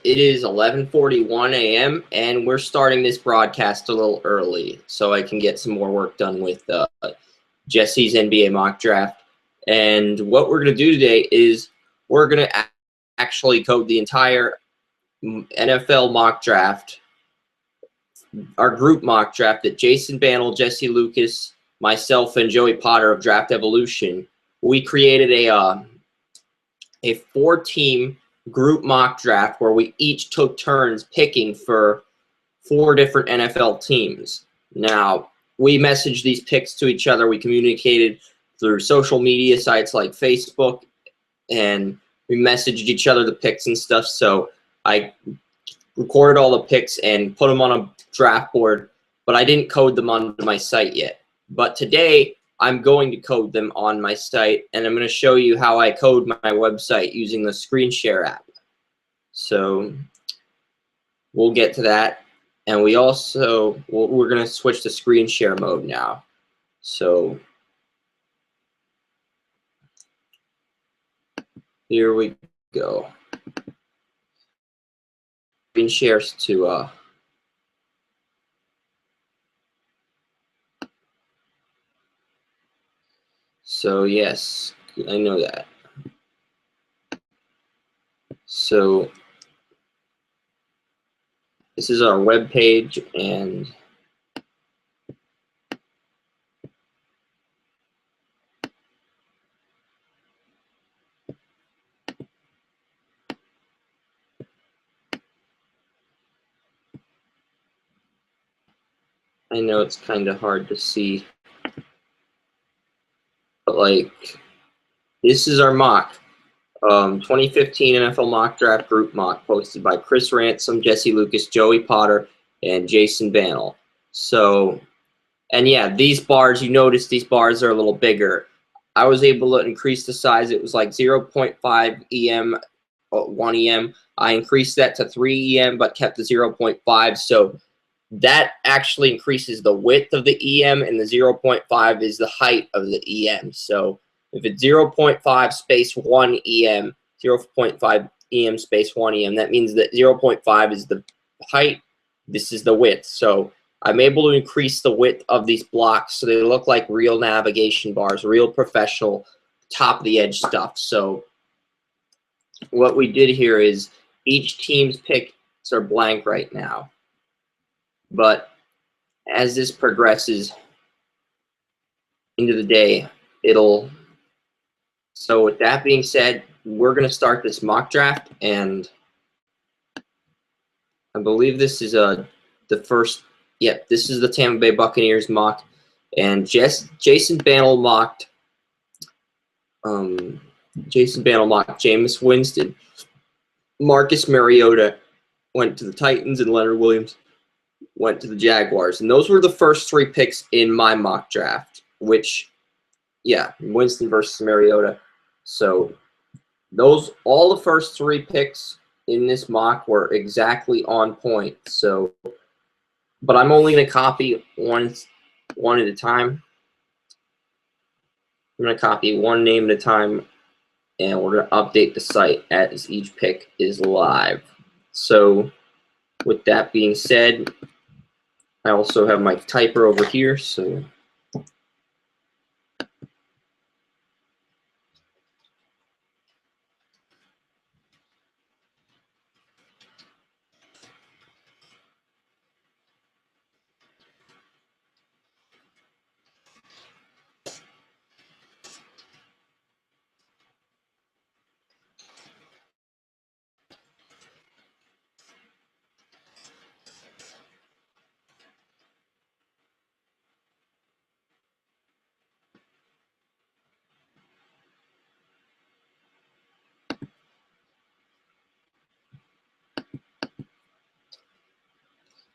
it is 11:41 a.m. and we're starting this broadcast a little early so I can get some more work done with Jesse's NBA mock draft. And what we're going to do today is we're going to actually code the entire NFL mock draft, our group mock draft that Jason Bantle, Jesse Lucas, myself, and Joey Potter of Draft Evolution. We created a 4-team group mock draft where we each took turns picking for 4 different NFL teams. Now, we messaged these picks to each other. We communicated through social media sites like Facebook, and we messaged each other the picks and stuff. So I recorded all the picks and put them on a draft board, but I didn't code them onto my site yet. But today, I'm going to code them on my site, and I'm going to show you how I code my website using the screen share app. So we'll get to that. And we also, we're going to switch to screen share mode now. So here we go. Screen shares to so yes, I know that. So this is our web page, and I know it's kind of hard to see, but like, this is our mock. 2015 NFL mock draft group mock posted by Chris Ransom, Jesse Lucas, Joey Potter, and Jason Bantle. So, and yeah, these bars, you notice these bars are a little bigger. I was able to increase the size. It was like 0.5 EM, 1 EM. I increased that to 3 EM, but kept the 0.5. So that actually increases the width of the EM, and the 0.5 is the height of the EM. So if it's 0.5 space 1 EM, 0.5 EM space 1 EM, that means that 0.5 is the height, this is the width. So I'm able to increase the width of these blocks so they look like real navigation bars, real professional, top-of-the-edge stuff. So what we did here is each team's picks are blank right now. But as this progresses into the day, so with that being said, we're going to start this mock draft, and I believe this is the first, yep, this is the Tampa Bay Buccaneers mock, and Jason Bantle mocked Jameis Winston. Marcus Mariota went to the Titans, and Leonard Williams went to the Jaguars. And those were the first 3 picks in my mock draft, which, yeah, Winston versus Mariota. So all the first 3 picks in this mock were exactly on point. So, but I'm only going to copy one at a time. I'm going to copy one name at a time, and we're going to update the site as each pick is live. So with that being said, I also have my typer over here, so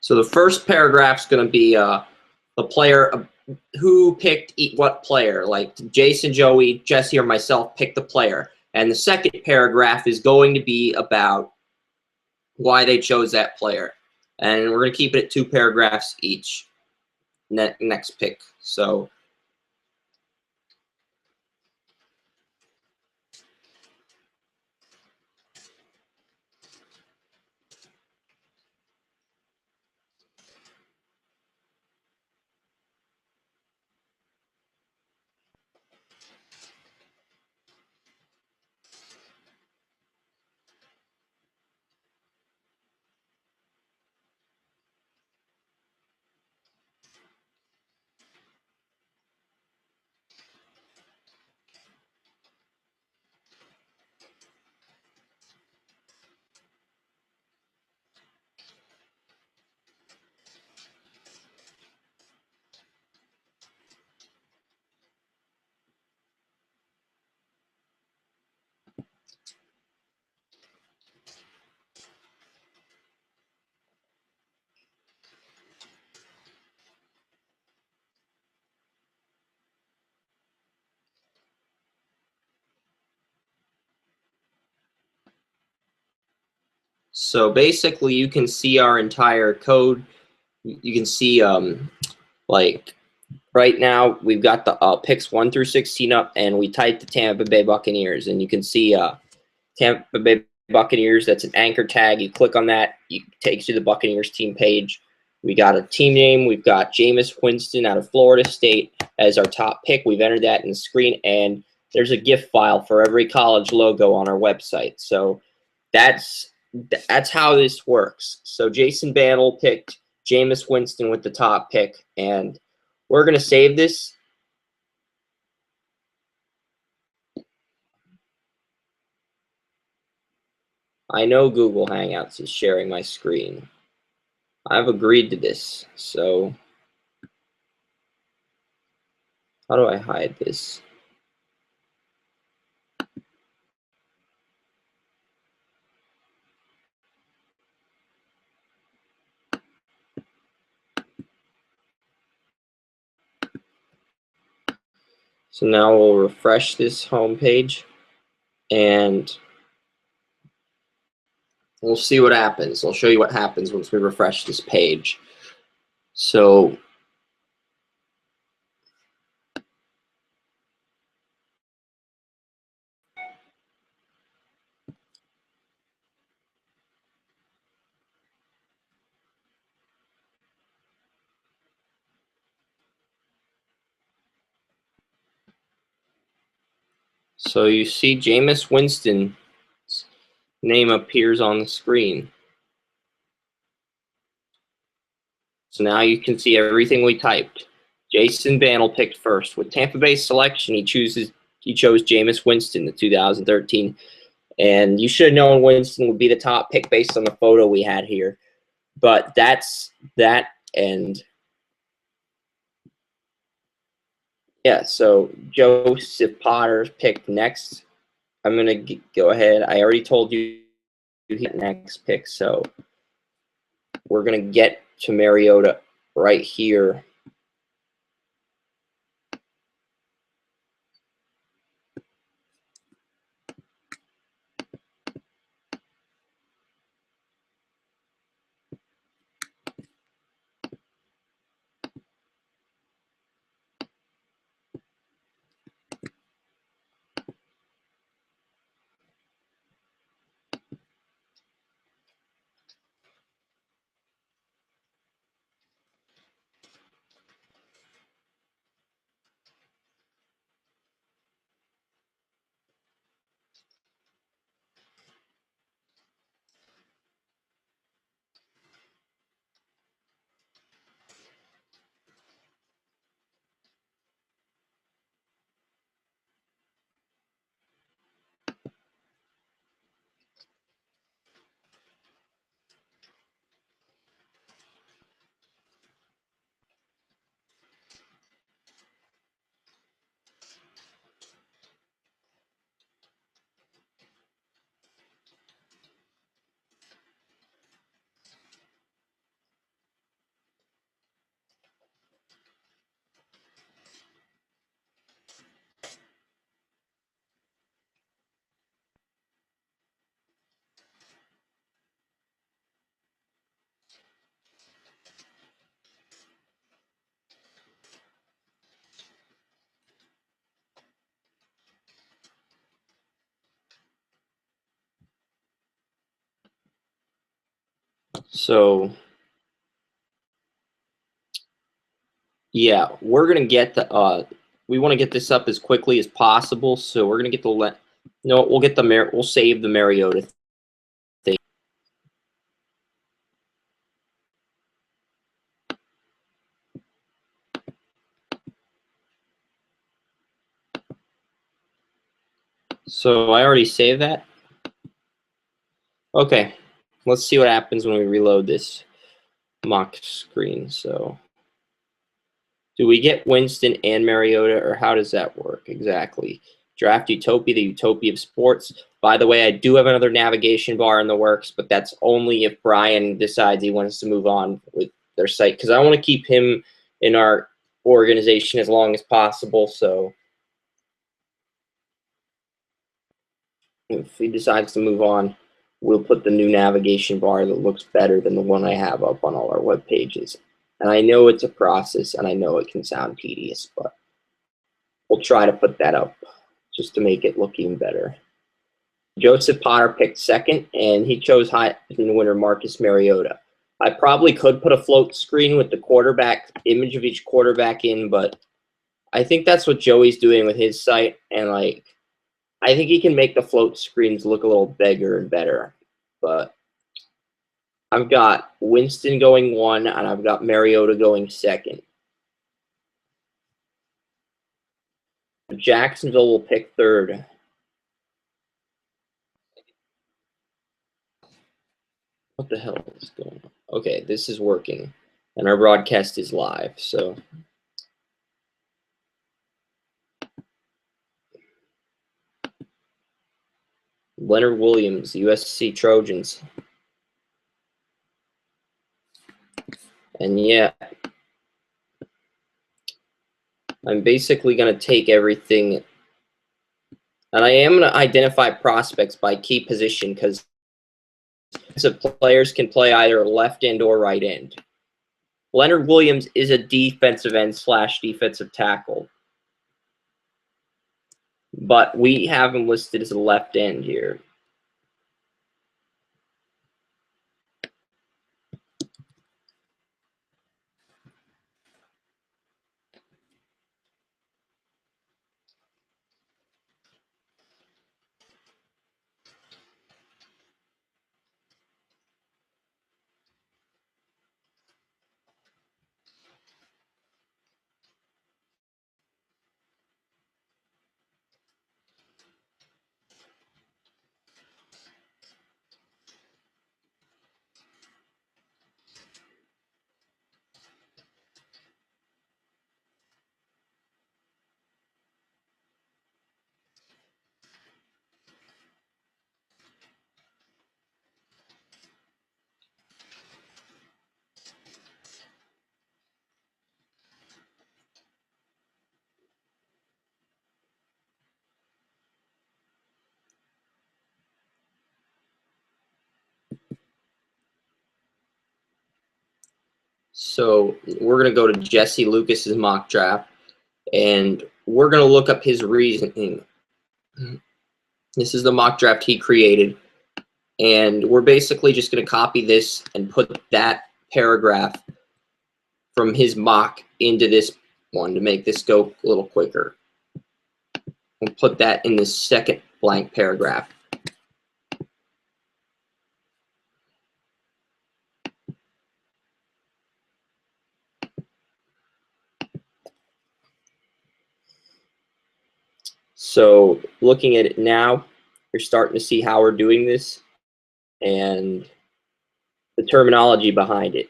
the first paragraph is going to be the player who picked what player, like Jason, Joey, Jesse, or myself picked the player. And the second paragraph is going to be about why they chose that player. And we're going to keep it at 2 paragraphs each, next pick. So So basically, you can see our entire code. You can see like right now we've got the picks 1 through 16 up, and we typed the Tampa Bay Buccaneers, and you can see Tampa Bay Buccaneers. That's an anchor tag. You click on that, it takes you to the Buccaneers team page. We got a team name. We've got Jameis Winston out of Florida State as our top pick. We've entered that in the screen, and there's a GIF file for every college logo on our website. So that's how this works. So Jason Bantle picked Jameis Winston with the top pick, and we're going to save this. I know Google Hangouts is sharing my screen. I've agreed to this, so how do I hide this? So now we'll refresh this home page, and we'll see what happens. I'll show you what happens once we refresh this page. So you see Jameis Winston's name appears on the screen. So now you can see everything we typed. Jason Bantle picked first. With Tampa Bay's selection, he chose Jameis Winston, the 2013. And you should have known Winston would be the top pick based on the photo we had here. But that's that. And yeah, so Joseph Potter picked next. I'm going to go ahead. I already told you hit next pick. So we're going to get to Mariota right here. So yeah, we're gonna get the we want to get this up as quickly as possible. So we're gonna get the we'll get the we'll save the Mariota thing. So I already saved that. Okay, let's see what happens when we reload this mock screen. So do we get Winston and Mariota, or how does that work exactly? Draft Utopia, the Utopia of sports. By the way, I do have another navigation bar in the works, but that's only if Brian decides he wants to move on with their site, because I want to keep him in our organization as long as possible. So if he decides to move on, we'll put the new navigation bar that looks better than the one I have up on all our web pages. And I know it's a process, and I know it can sound tedious, but we'll try to put that up just to make it look even better. Joseph Potter picked second, and he chose Heisman winner Marcus Mariota. I probably could put a float screen with the quarterback image of each quarterback in, but I think that's what Joey's doing with his site, and like I think he can make the float screens look a little bigger and better. But I've got Winston going 1, and I've got Mariota going 2nd. Jacksonville will pick 3rd. What the hell is going on? Okay, this is working, and our broadcast is live, so. Leonard Williams, USC Trojans. And yeah, I'm basically going to take everything, and I am going to identify prospects by key position because players can play either left end or right end. Leonard Williams is a defensive end / defensive tackle, but we have him listed as a left end here. So we're going to go to Jesse Lucas's mock draft, and we're going to look up his reasoning. This is the mock draft he created, and we're basically just going to copy this and put that paragraph from his mock into this one to make this go a little quicker. We'll put that in the second blank paragraph. So looking at it now, you're starting to see how we're doing this and the terminology behind it.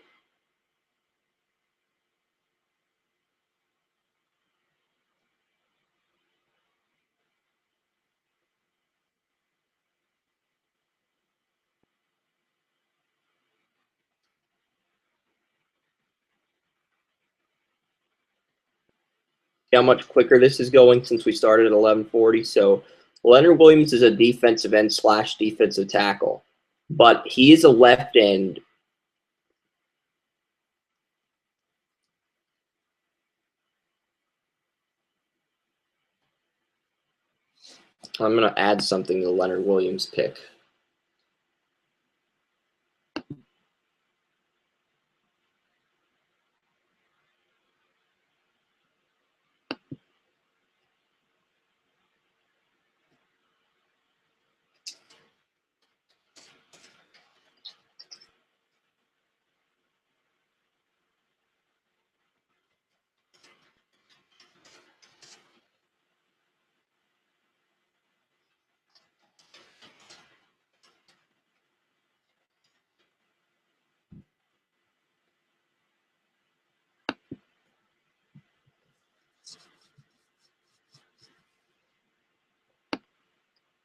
How much quicker this is going since we started at 11:40. So Leonard Williams is a defensive end / defensive tackle, but he is a left end. I'm going to add something to the Leonard Williams pick.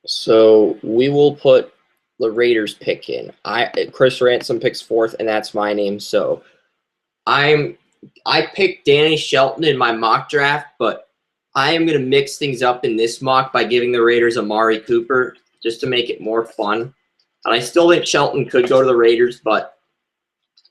So we will put the Raiders pick in. Chris Ransom picks 4th, and that's my name. So I picked Danny Shelton in my mock draft, but I am going to mix things up in this mock by giving the Raiders Amari Cooper just to make it more fun. And I still think Shelton could go to the Raiders, but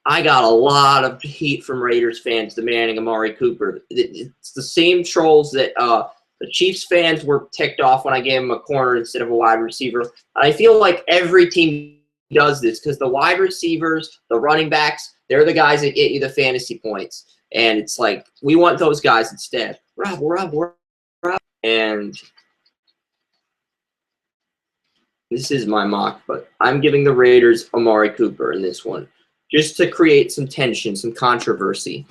I got a lot of heat from Raiders fans demanding Amari Cooper. It's the same trolls that the Chiefs fans were ticked off when I gave him a corner instead of a wide receiver. And I feel like every team does this because the wide receivers, the running backs, they're the guys that get you the fantasy points. And it's like, we want those guys instead. Rob. And this is my mock, but I'm giving the Raiders Amari Cooper in this one, just to create some tension, some controversy.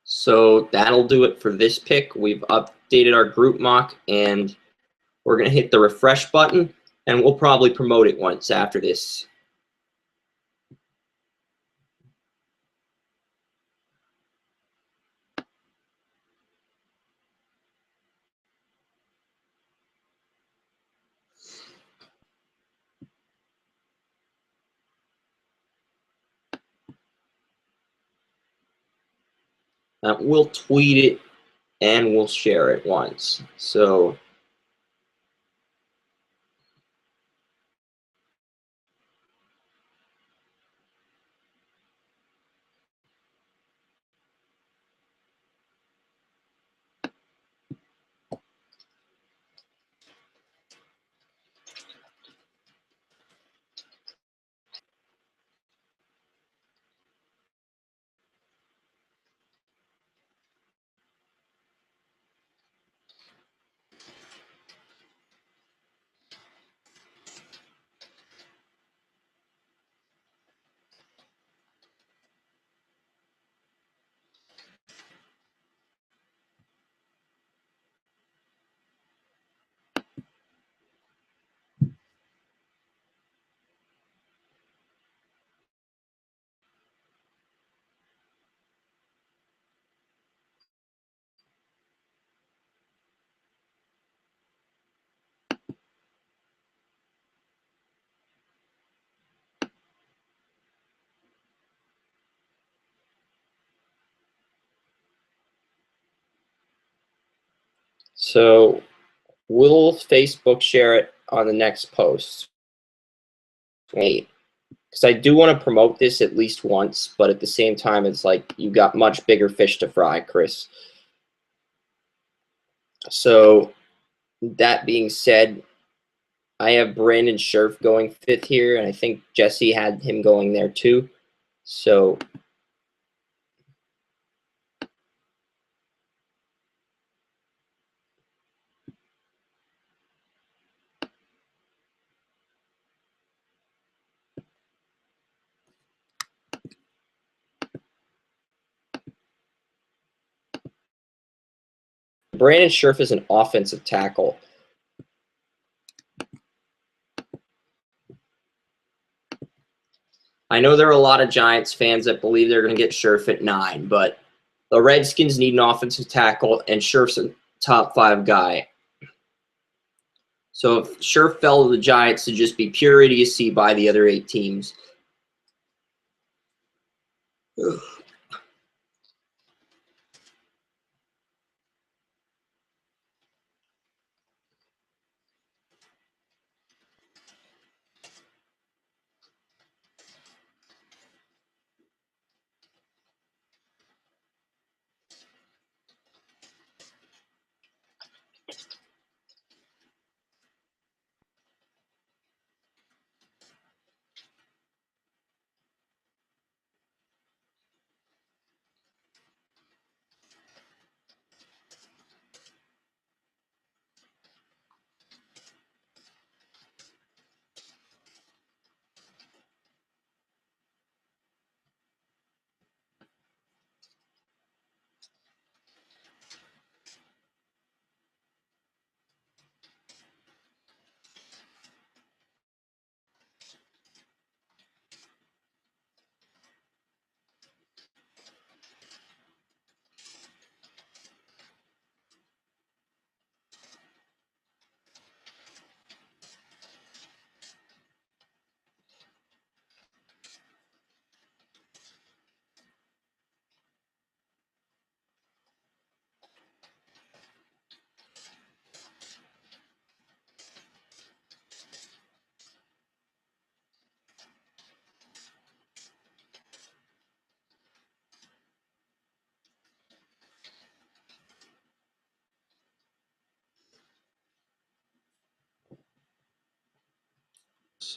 So that'll do it for this pick. We've updated our group mock, and we're going to hit the refresh button, and we'll probably promote it once after this. We'll tweet it and we'll share it once. So we'll Facebook share it on the next post. Wait, because I do want to promote this at least once, but at the same time, it's like you got much bigger fish to fry, Chris. So that being said, I have Brandon Scherf going 5th here, and I think Jesse had him going there too. So Brandon Scherf is an offensive tackle. I know there are a lot of Giants fans that believe they're going to get Scherf at 9, but the Redskins need an offensive tackle, and Scherf's a top 5 guy. So if Scherf fell to the Giants, to just be pure idiocy by the other 8 teams. Ugh.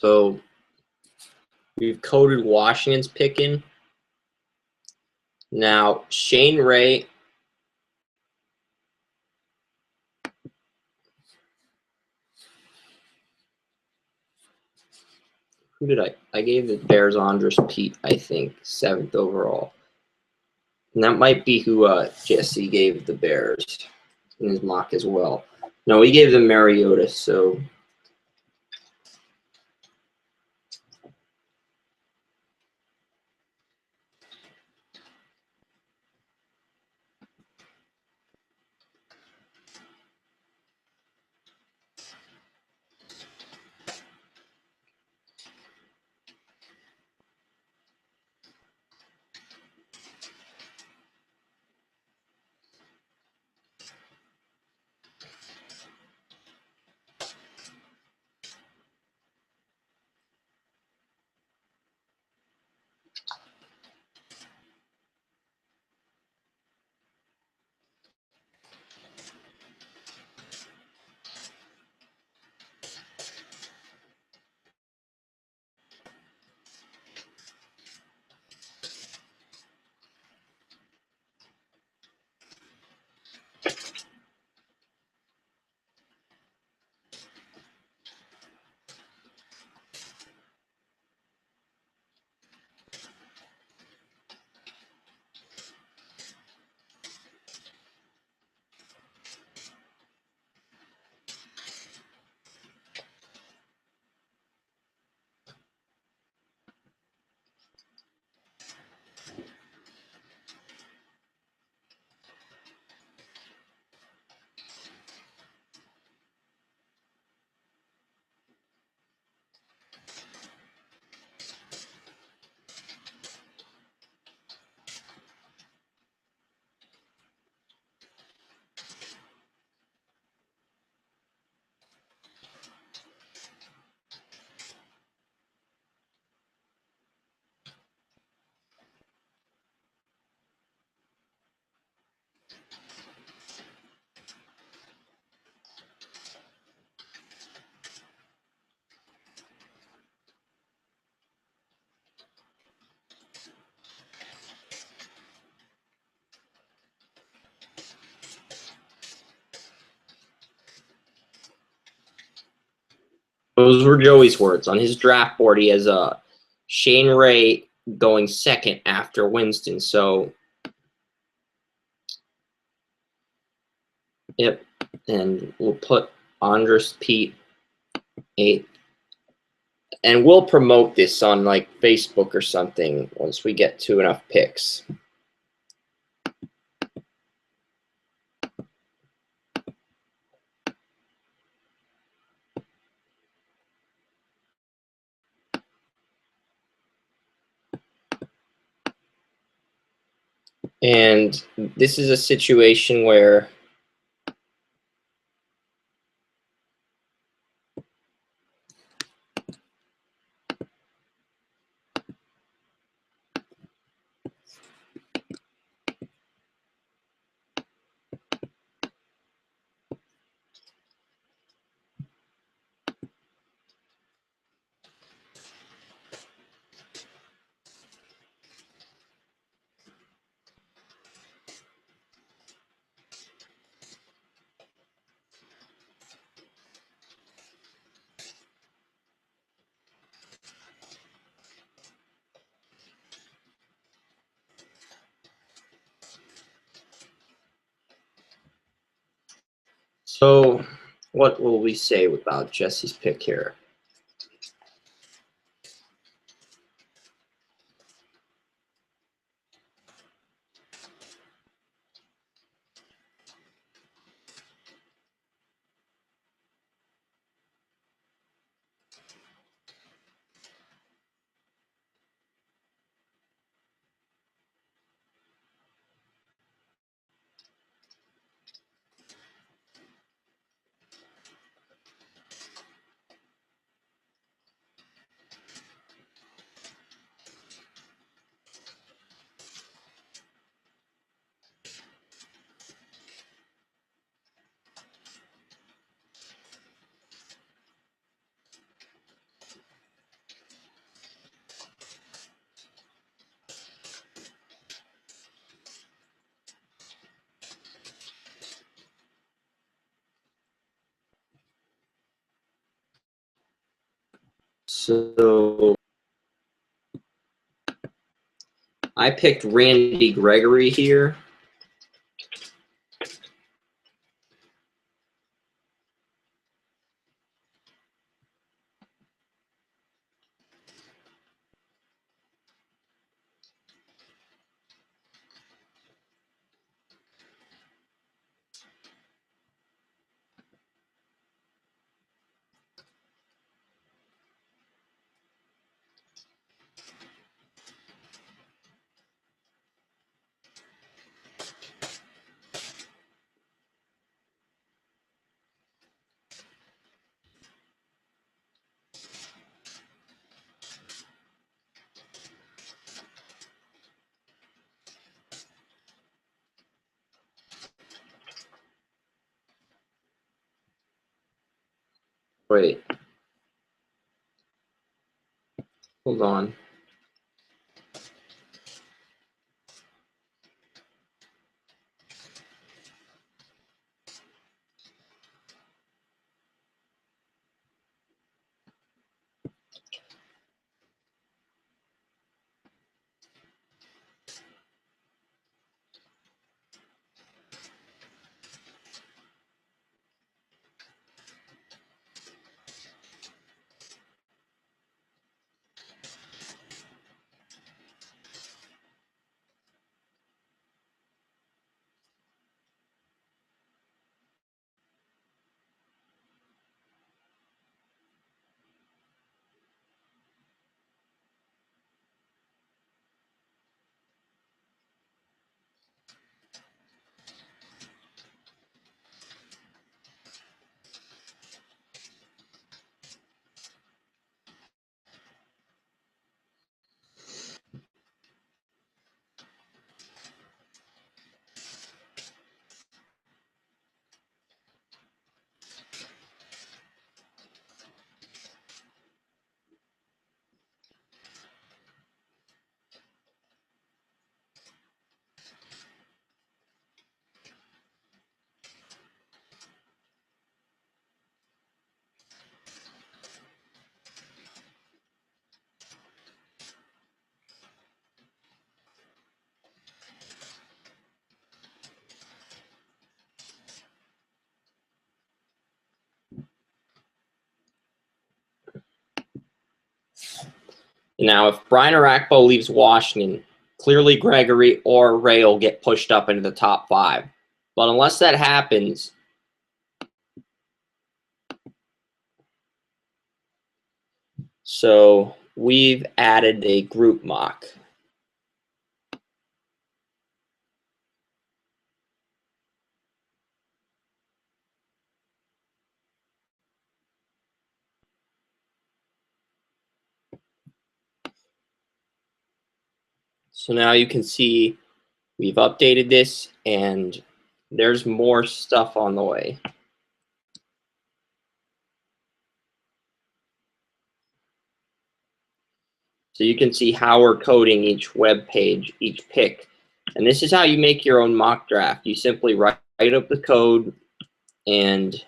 So we've coded Washington's pick in. Now, Shane Ray. Who did I gave the Bears Andres Pete, I think, 7th overall. And that might be who Jesse gave the Bears in his mock as well. No, he gave them Mariota, so those were Joey's words. On his draft board, he has Shane Ray going 2nd after Winston. So, yep. And we'll put Andres Pete 8th And we'll promote this on like Facebook or something once we get to enough picks. And this is a situation where so what will we say about Jesse's pick here? So I picked Randy Gregory here. Wait, hold on. Now, if Brian Arakpo leaves Washington, clearly Gregory or Ray will get pushed up into the top 5. But unless that happens, so we've added a group mock. So now you can see we've updated this and there's more stuff on the way. So you can see how we're coding each web page, each pick. And this is how you make your own mock draft. You simply write up the code and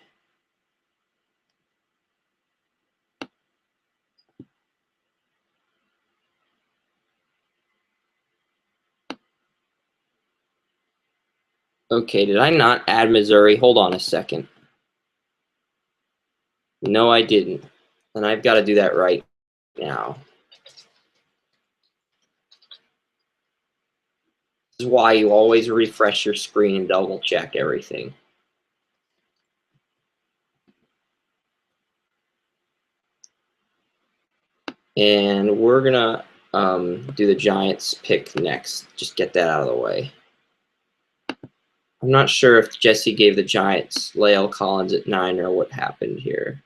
okay, did I not add Missouri? Hold on a second. No, I didn't. And I've got to do that right now. This is why you always refresh your screen and double check everything. And we're gonna do the Giants pick next. Just get that out of the way. I'm not sure if Jesse gave the Giants Lael Collins at 9 or what happened here.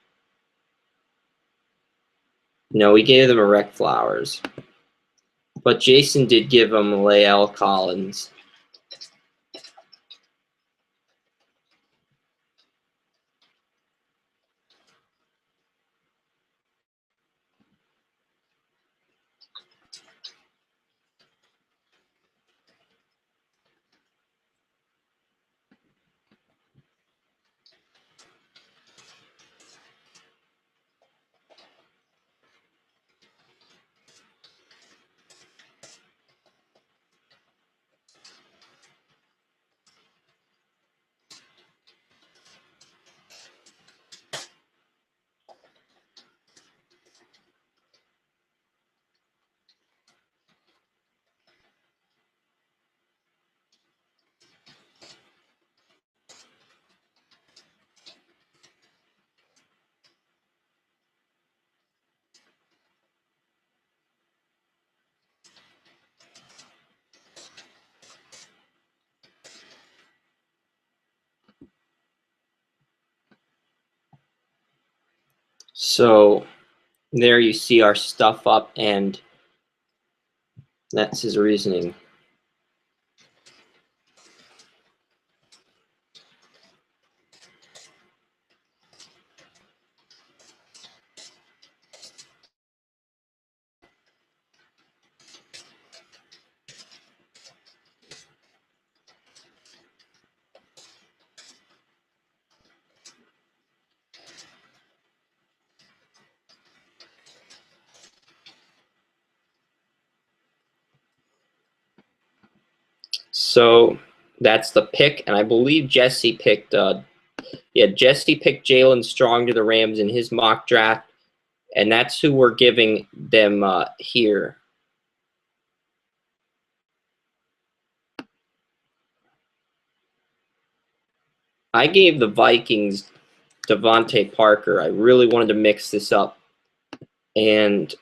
No, we gave them Erect Flowers. But Jason did give them Lael Collins. So there you see our stuff up, and that's his reasoning. So that's the pick, and I believe Jesse picked Jesse picked Jalen Strong to the Rams in his mock draft, and that's who we're giving them here. I gave the Vikings Devontae Parker. I really wanted to mix this up, and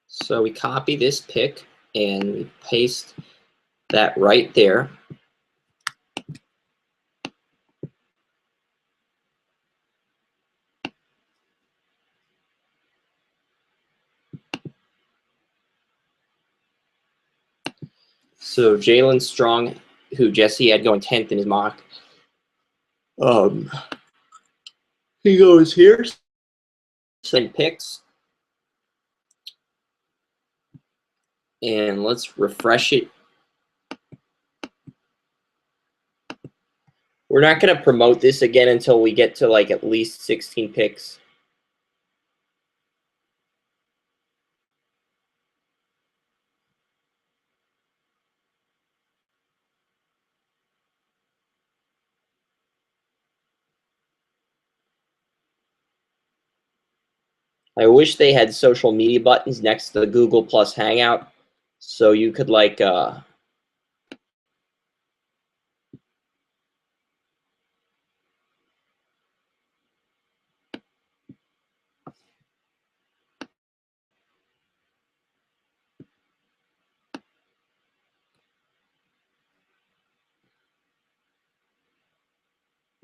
so we copy this pick and we paste that right there. So Jalen Strong, who Jesse had going 10th in his mock, he goes here. 7 picks. And let's refresh it. We're not going to promote this again until we get to like at least 16 picks. I wish they had social media buttons next to the Google Plus Hangout, so you could like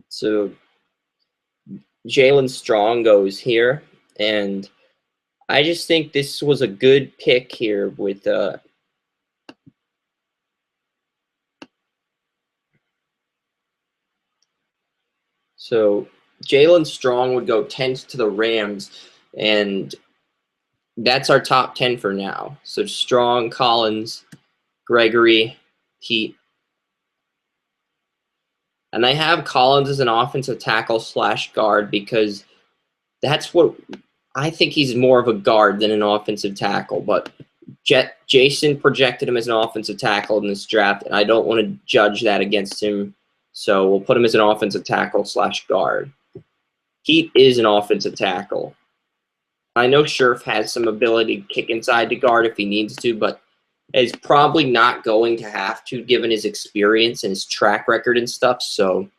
so Jalen Strong goes here, and I just think this was a good pick here with so Jalen Strong would go 10th to the Rams, and that's our top 10 for now. So Strong, Collins, Gregory, Pete. And I have Collins as an offensive tackle / guard because that's what I think he's more of a guard than an offensive tackle. But Jason projected him as an offensive tackle in this draft, and I don't want to judge that against him. So we'll put him as an offensive tackle / guard. Pete is an offensive tackle. I know Scherf has some ability to kick inside to guard if he needs to, but is probably not going to have to given his experience and his track record and stuff. So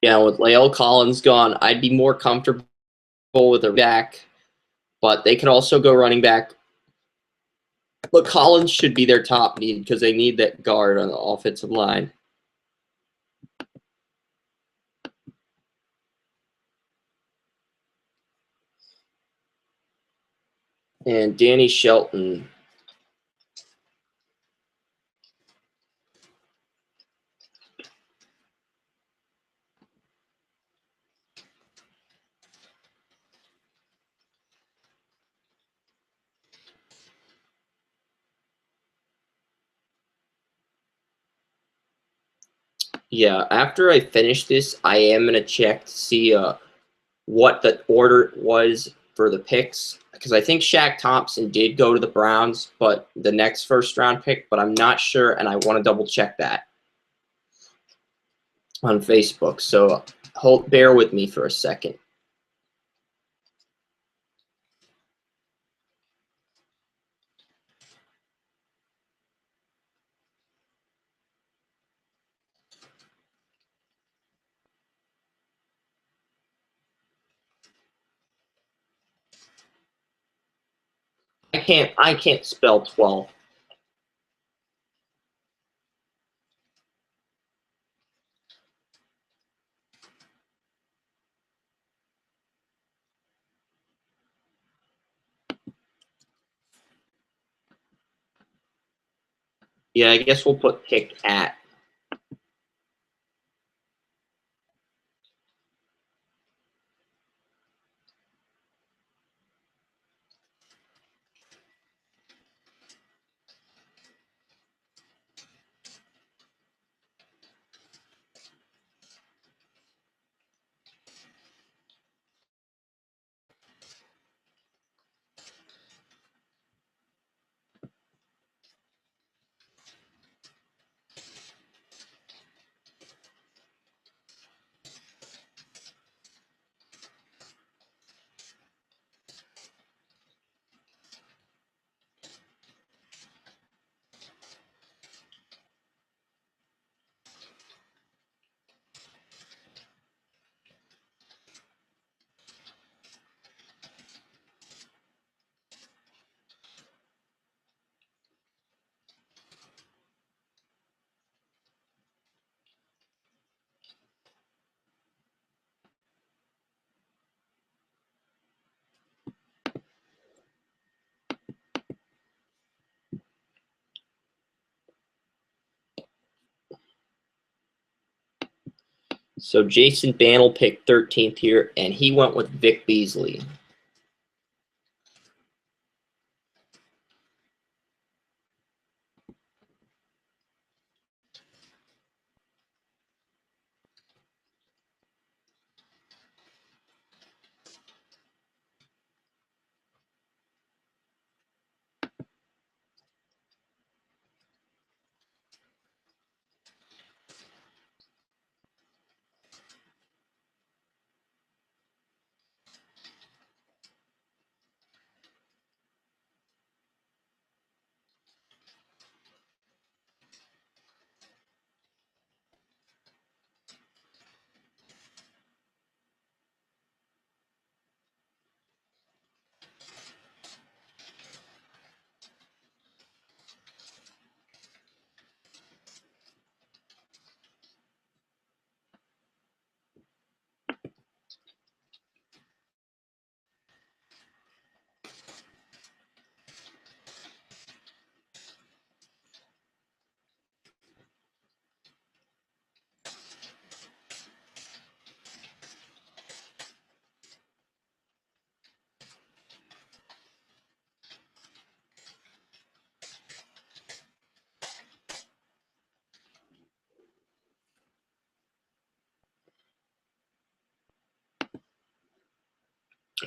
yeah, with Lael Collins gone, I'd be more comfortable with a back, but they could also go running back. But Collins should be their top need because they need that guard on the offensive line. And Danny Shelton. Yeah, after I finish this, I am going to check to see what the order was for the picks. because I think Shaq Thompson did go to the Browns, but the next first-round pick, but I'm not sure, and I want to double-check that on Facebook. So bear with me for a second. I can't spell 12. Yeah, I guess we'll put pick at. So Jason Bantle picked 13th here, and he went with Vic Beasley.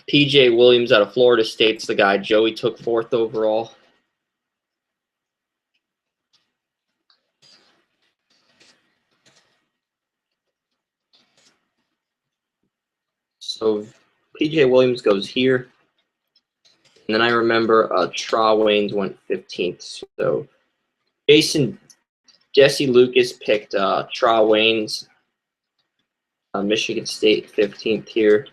PJ Williams out of Florida State's the guy Joey took 4th overall. So PJ Williams goes here. And then I remember Tra Waynes went 15th. So Jesse Lucas picked Tra Waynes, Michigan State 15th here.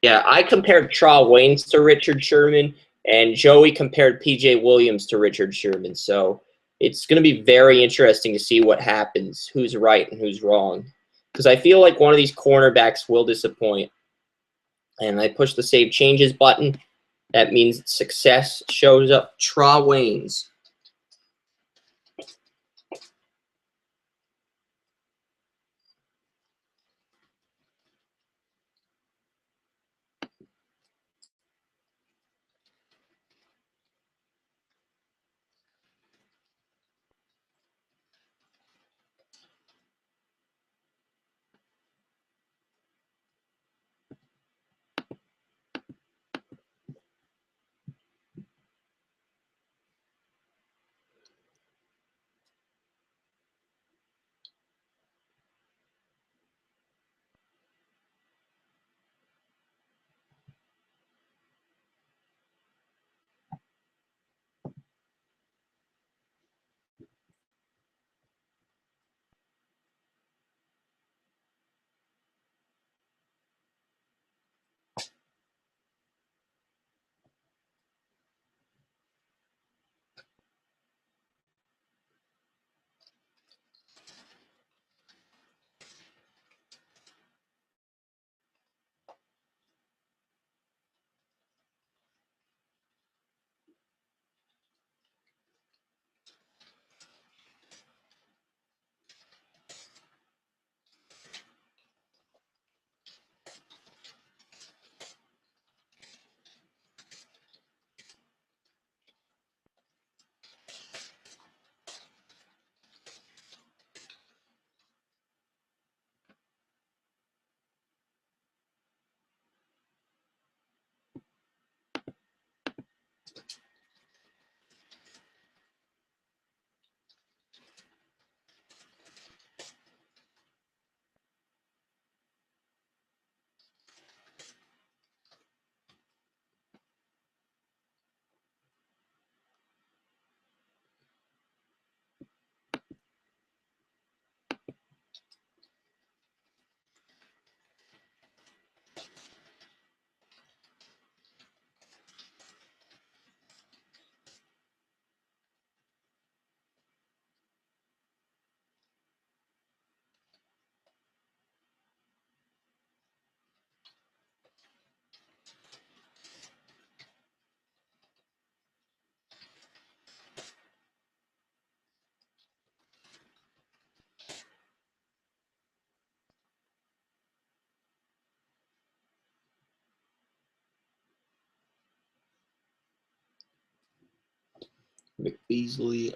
Yeah, I compared Traw Waynes to Richard Sherman, and Joey compared P.J. Williams to Richard Sherman. So it's going to be very interesting to see what happens, who's right and who's wrong. Because I feel like one of these cornerbacks will disappoint. And I push the Save Changes button. That means success shows up. Traw Waynes. McBeasley.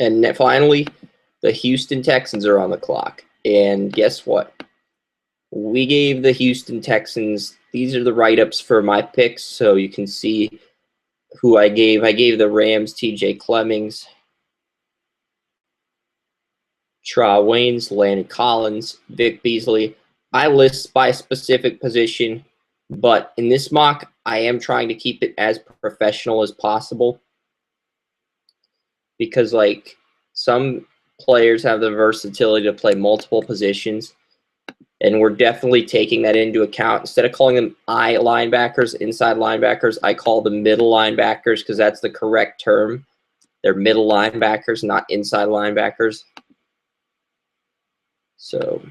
And finally, the Houston Texans are on the clock. And guess what? We gave the Houston Texans, these are the write-ups for my picks, so you can see who I gave. I gave the Rams TJ Clemmings, Traw Waynes, Landon Collins, Vic Beasley. I list by specific position, but in this mock, I am trying to keep it as professional as possible because, like, some players have the versatility to play multiple positions, and we're definitely taking that into account. Instead of calling them I linebackers, inside linebackers, I call them middle linebackers because that's the correct term. They're middle linebackers, not inside linebackers. So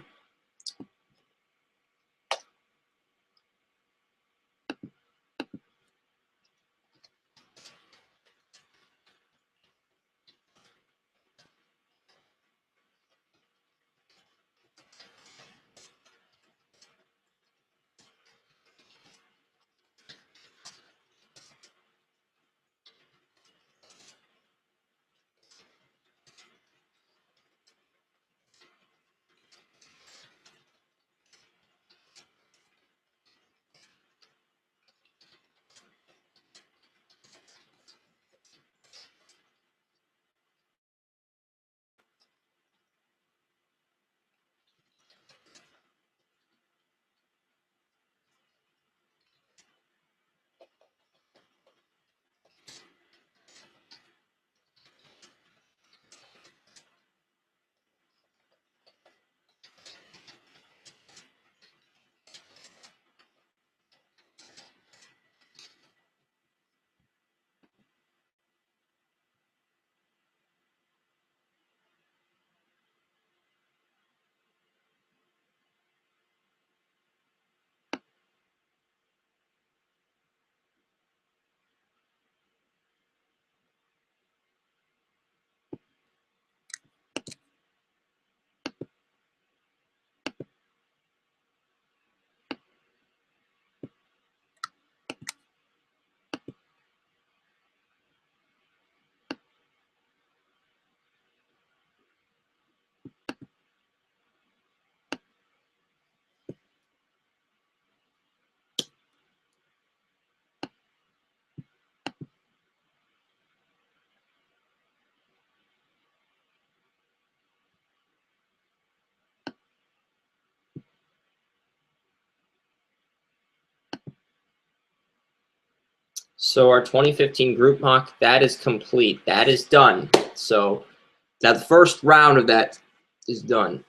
So our 2015 group mock, that is complete. That is done. So that the first round of that is done.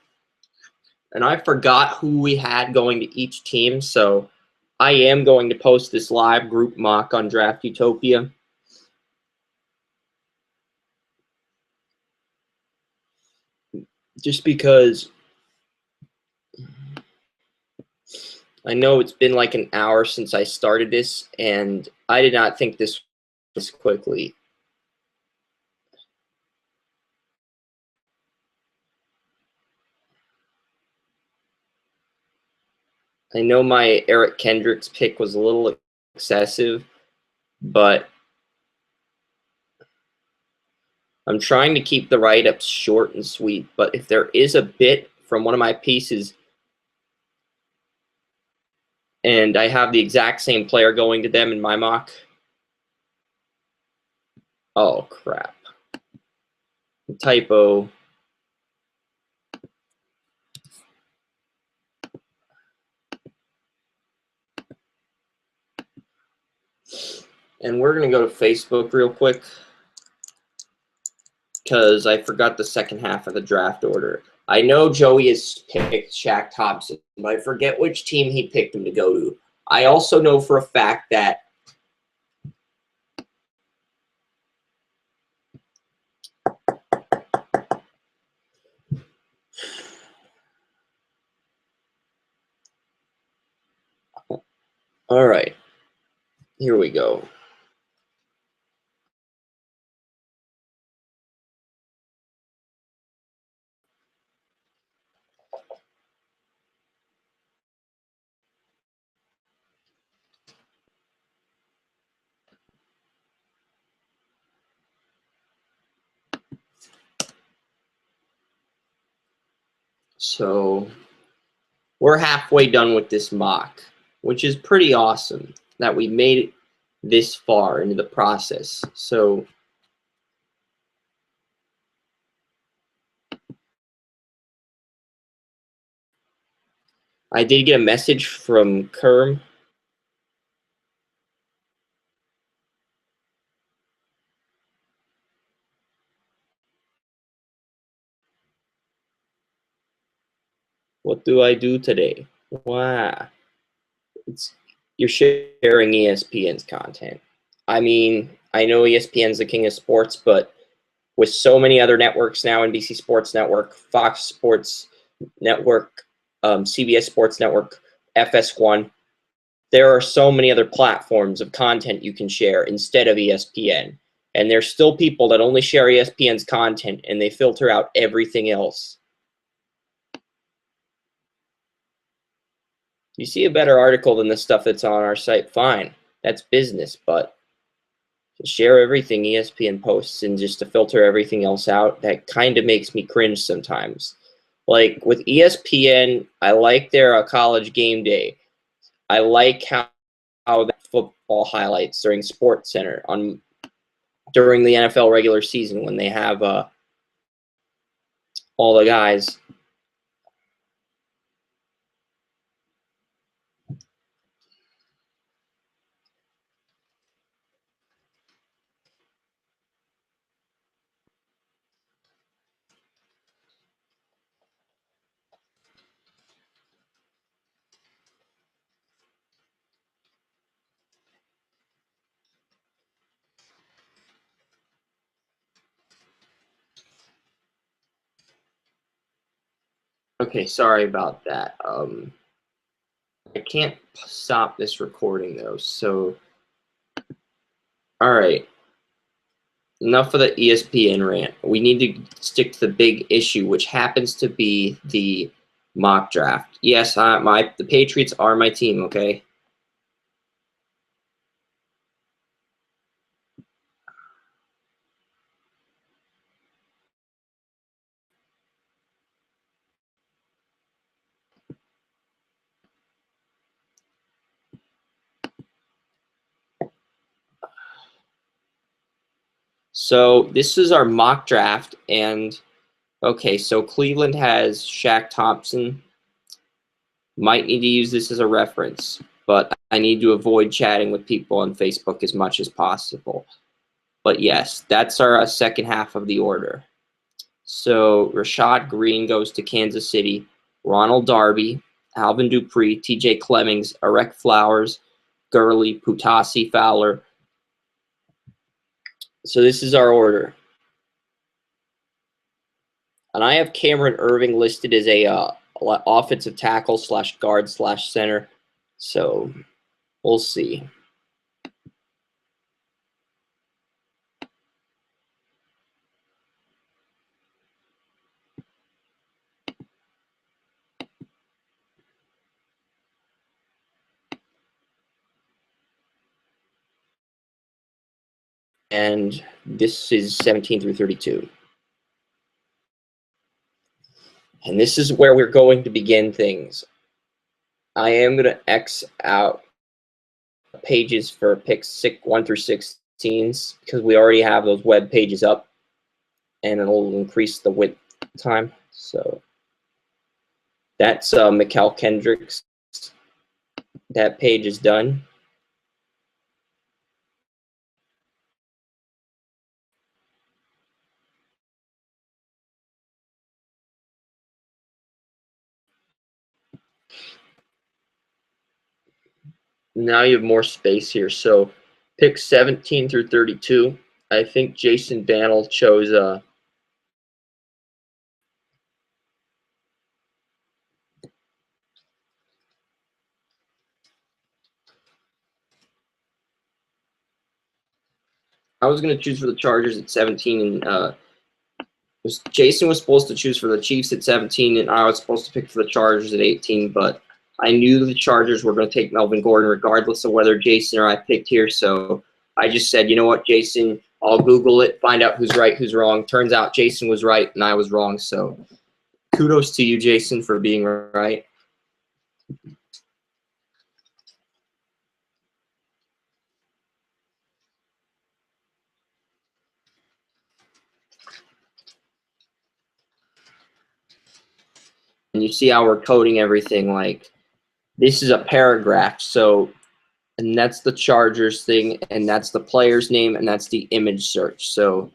And I forgot who we had going to each team, so I am going to post this live group mock on Draft Utopia. Just because I know it's been like an hour since I started this, and I did not think this quickly. I know my Eric Kendricks pick was a little excessive, but I'm trying to keep the write-ups short and sweet. But if there is a bit from one of my pieces and I have the exact same player going to them in my mock, oh crap. Typo. And we're going to go to Facebook real quick because I forgot the second half of the draft order. I know Joey has picked Shaq Thompson, but I forget which team he picked him to go to. I also know for a fact that all right, here we go. So we're halfway done with this mock, which is pretty awesome that we made it this far into the process. So I did get a message from Kerm. What do I do today? Wow. You're sharing ESPN's content. I mean, I know ESPN's the king of sports, but with so many other networks now, NBC Sports Network, Fox Sports Network, CBS Sports Network, FS1, there are so many other platforms of content you can share instead of ESPN. And there's still people that only share ESPN's content and they filter out everything else. You see a better article than the stuff that's on our site, fine. That's business, but to share everything ESPN posts and just to filter everything else out, that kind of makes me cringe sometimes. Like with ESPN, I like their college game day. I like how the football highlights during Sports Center during the NFL regular season when they have all the guys. Okay, sorry about that. I can't stop this recording though, so all right. Enough of the ESPN rant. We need to stick to the big issue, which happens to be the mock draft. Yes, the Patriots are my team, okay? So this is our mock draft, and okay, so Cleveland has Shaq Thompson. Might need to use this as a reference, but I need to avoid chatting with people on Facebook as much as possible. But yes, that's our second half of the order. So Rashad Green goes to Kansas City, Ronald Darby, Alvin Dupree, TJ Clemmings, Erek Flowers, Gurley, Putasi, Fowler. So this is our order. And I have Cameron Irving listed as a offensive tackle / guard / center. So we'll see. And this is 17 through 32. And this is where we're going to begin things. I am going to X out pages for picks 1 through 16 because we already have those web pages up, and it'll increase the width time. So that's Mikael Kendricks. That page is done. Now you have more space here. So pick 17 through 32. I think Jason Bantle chose I was going to choose for the Chargers at 17, and Jason was supposed to choose for the Chiefs at 17, and I was supposed to pick for the Chargers at 18, but I knew the Chargers were going to take Melvin Gordon regardless of whether Jason or I picked here, so I just said, you know what, Jason, I'll Google it, find out who's right, who's wrong. Turns out Jason was right, and I was wrong, so kudos to you, Jason, for being right. And you see how we're coding everything, like, this is a paragraph, so, and that's the Chargers thing, and that's the player's name, and that's the image search, so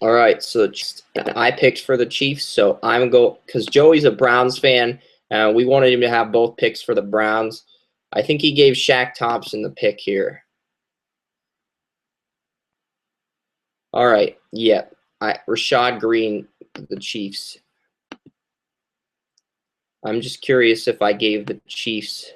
all right, so I picked for the Chiefs, so I'm go because Joey's a Browns fan. We wanted him to have both picks for the Browns. I think he gave Shaq Thompson the pick here. All right, yeah, Rashad Green, the Chiefs. I'm just curious if I gave the Chiefs.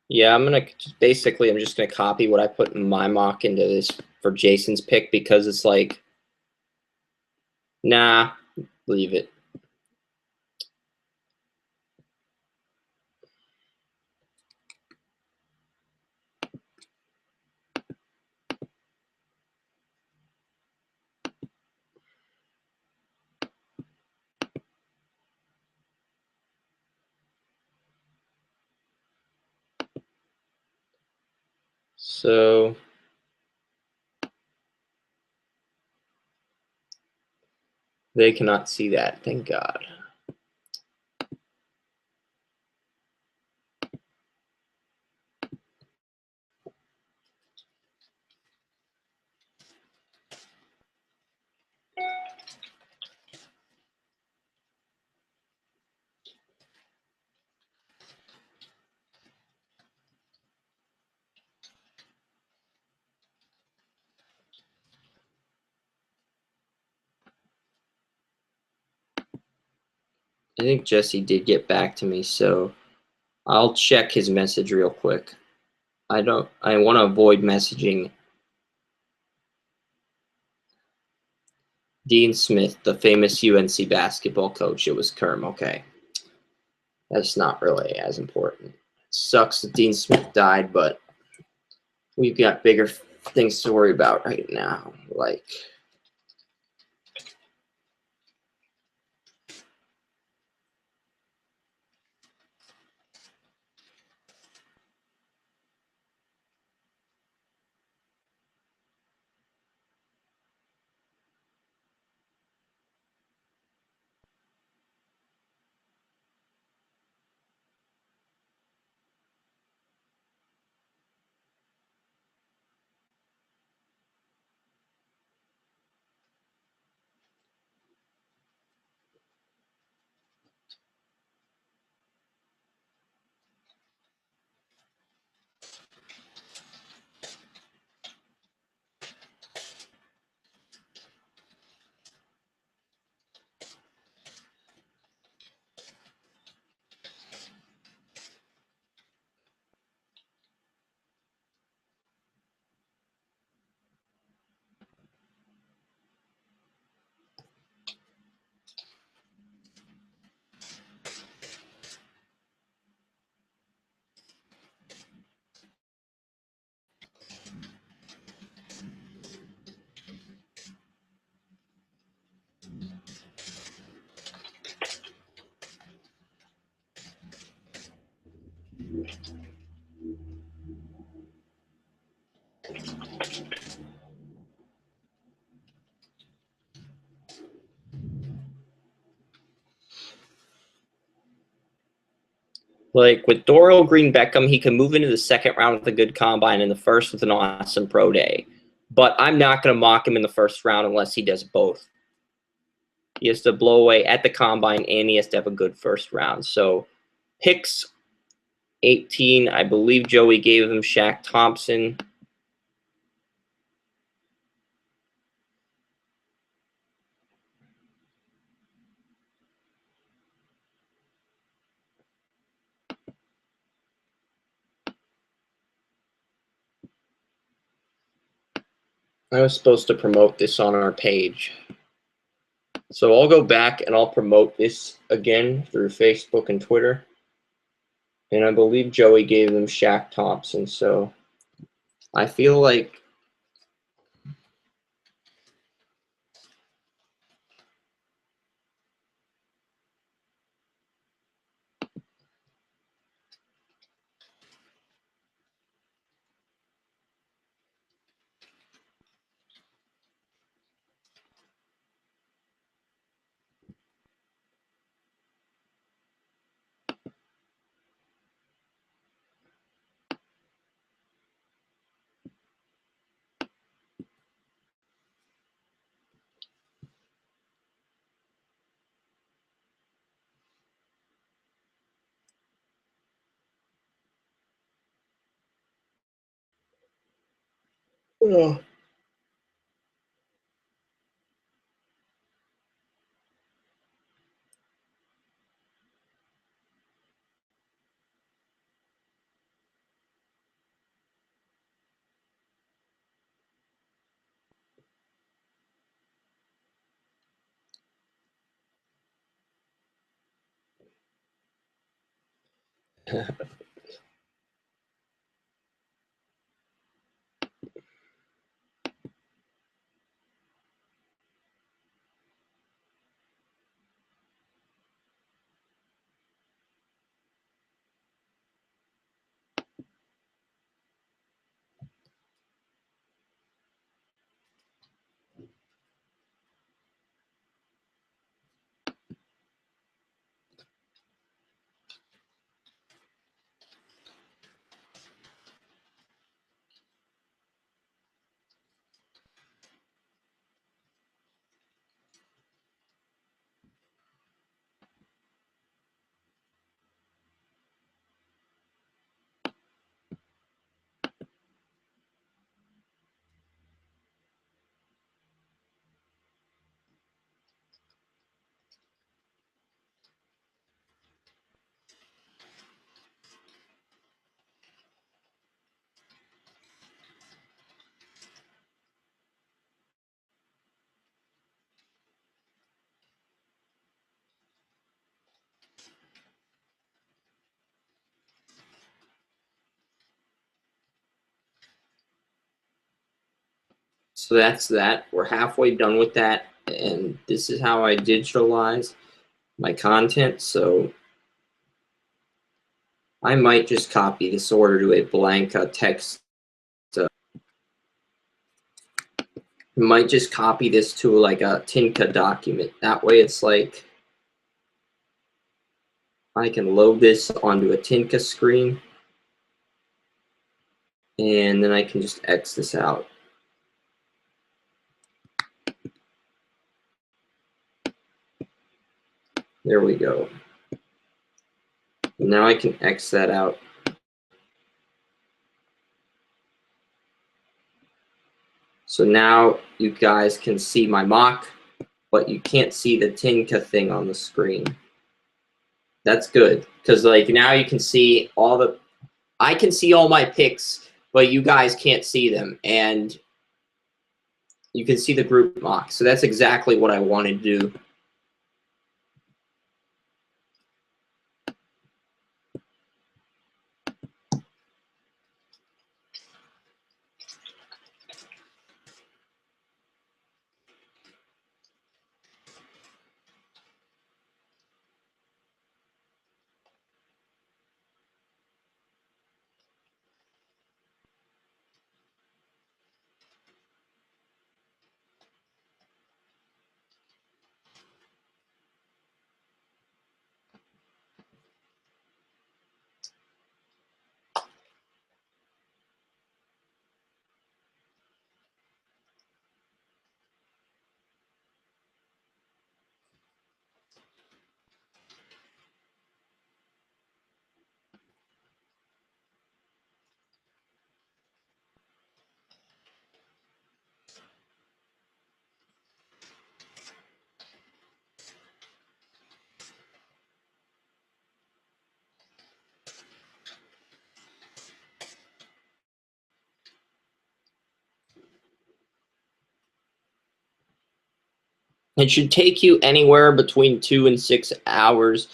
Yeah, I'm just gonna copy what I put in my mock into this for Jason's pick because it's like, nah, leave it. So they cannot see that, thank God. I think Jesse did get back to me, so I'll check his message real quick. I want to avoid messaging Dean Smith, the famous UNC basketball coach. It was Kerm, okay. That's not really as important. It sucks that Dean Smith died, but we've got bigger things to worry about right now. Like, with Dorial Green Beckham, he can move into the second round with a good combine and the first with an awesome pro day. But I'm not going to mock him in the first round unless he does both. He has to blow away at the combine and he has to have a good first round. So picks 18, I believe Joey gave him Shaq Thompson. I was supposed to promote this on our page. So I'll go back and I'll promote this again through Facebook and Twitter. And I believe Joey gave them Shaq Thompson. So I feel like oh. So that's that. We're halfway done with that, and this is how I digitalize my content. So I might just copy this order to a blank text. Might just copy this to like a Tinka document. That way it's like I can load this onto a Tinka screen, and then I can just X this out. There we go. Now I can X that out. So now you guys can see my mock, but you can't see the Tinka thing on the screen. That's good, because like now you can see all the, I can see all my picks, but you guys can't see them, and you can see the group mock. So that's exactly what I wanted to do. It should take you anywhere between 2 and 6 hours.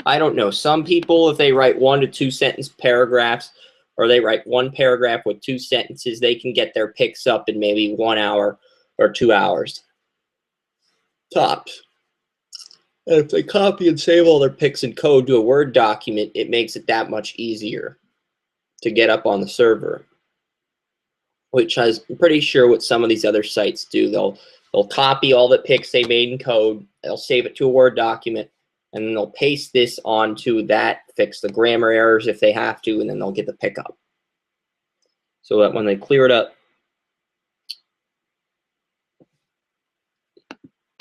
I don't know. Some people, if they write 1 to 2 sentence paragraphs, or they write one paragraph with 2 sentences, they can get their picks up in maybe 1 hour or 2 hours. Tops. And if they copy and save all their picks in code to a Word document, it makes it that much easier to get up on the server, which I'm pretty sure what some of these other sites do. They'll copy all the picks they made in code, they'll save it to a Word document, and then they'll paste this onto that, fix the grammar errors if they have to, and then they'll get the pickup. So that when they clear it up,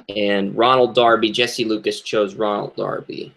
and Ronald Darby, Jesse Lucas chose Ronald Darby.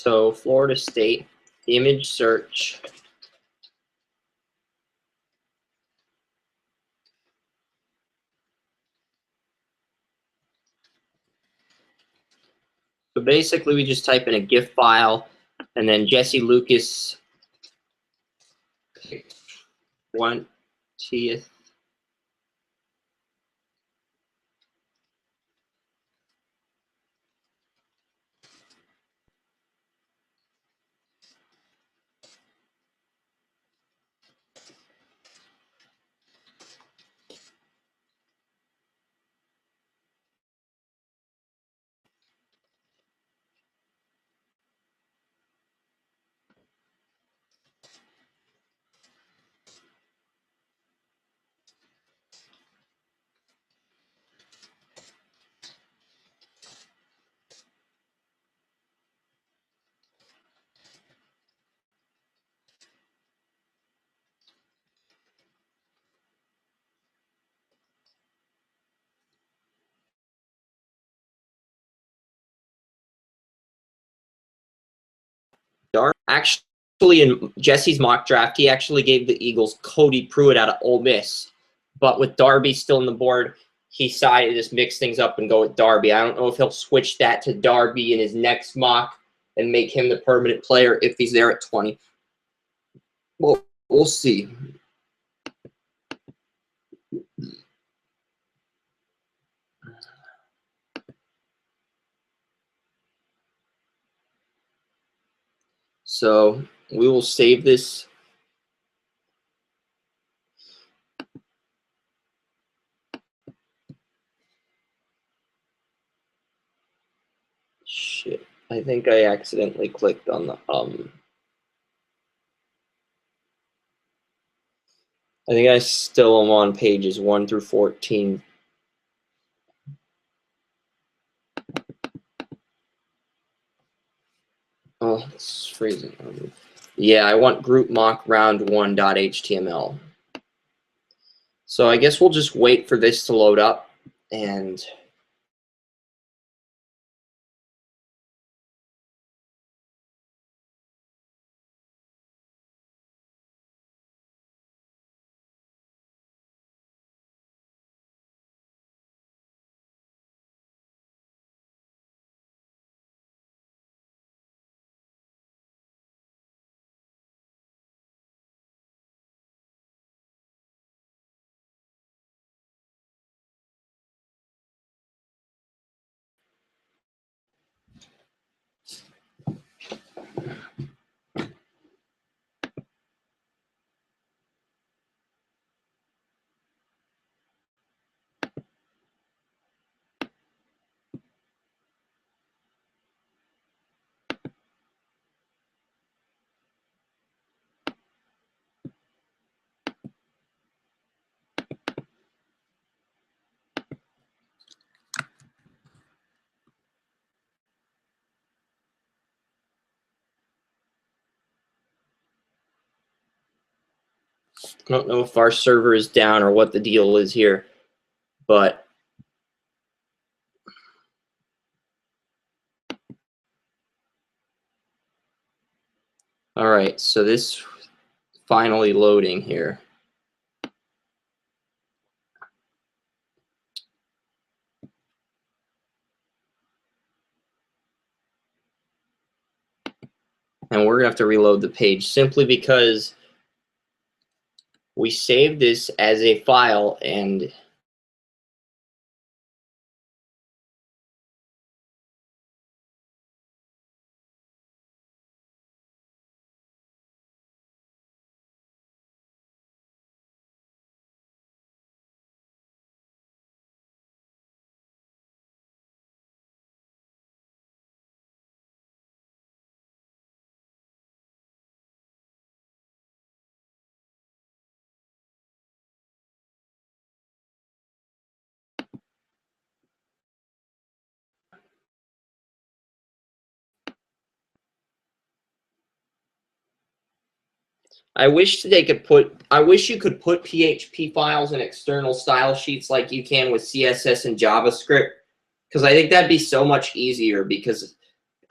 So Florida State, image search. So basically we just type in a GIF file, and then Jesse Lucas 20th. Actually, in Jesse's mock draft, he actually gave the Eagles Cody Pruitt out of Ole Miss. But with Darby still on the board, he decided to just mix things up and go with Darby. I don't know if he'll switch that to Darby in his next mock and make him the permanent player if he's there at 20. Well, we'll see. So we will save this. Shit, I think I accidentally clicked on the I think I still am on pages 1 through 14. Oh, it's freezing. Yeah, I want group mock round 1.html. So I guess we'll just wait for this to load up, and I don't know if our server is down or what the deal is here, but all right, so this finally loading here. And we're gonna have to reload the page simply because we saved this as a file, and I wish you could put PHP files in external style sheets like you can with CSS and JavaScript, because I think that'd be so much easier, because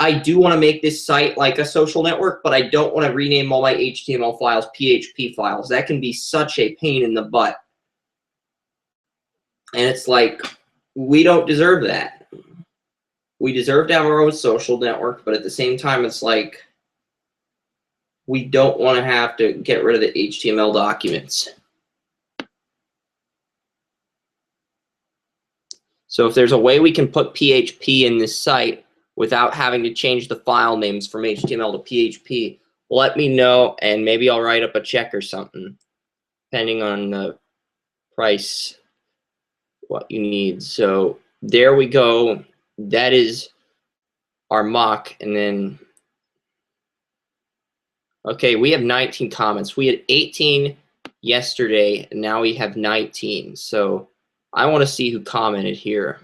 I do want to make this site like a social network, but I don't want to rename all my HTML files PHP files. That can be such a pain in the butt. And it's like, we don't deserve that. We deserve to have our own social network, but at the same time, it's like, we don't want to have to get rid of the HTML documents. So if there's a way we can put PHP in this site without having to change the file names from HTML to PHP, let me know, and maybe I'll write up a check or something, depending on the price, what you need. So there we go. That is our mock. And then, okay, we have 19 comments. We had 18 yesterday, and now we have 19. So I want to see who commented here.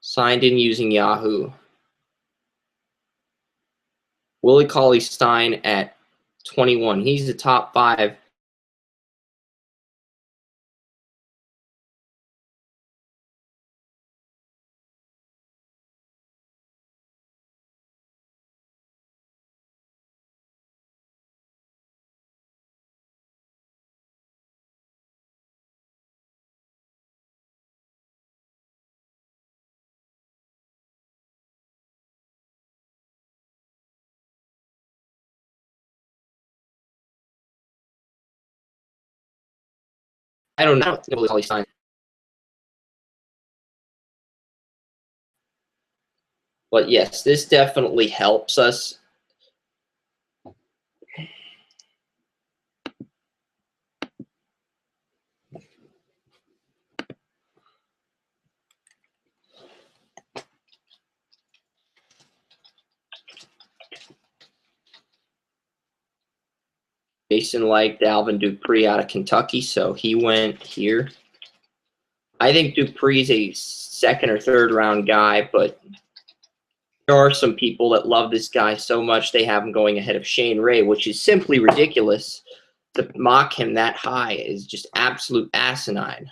Signed in using Yahoo. Willie Cauley-Stein at 21. He's the top 5. I don't know Willie Cauley-Stein. But yes, this definitely helps us. Jason liked Alvin Dupree out of Kentucky, so he went here. I think Dupree's a 2nd or 3rd round guy, but there are some people that love this guy so much they have him going ahead of Shane Ray, which is simply ridiculous. To mock him that high is just absolute asinine.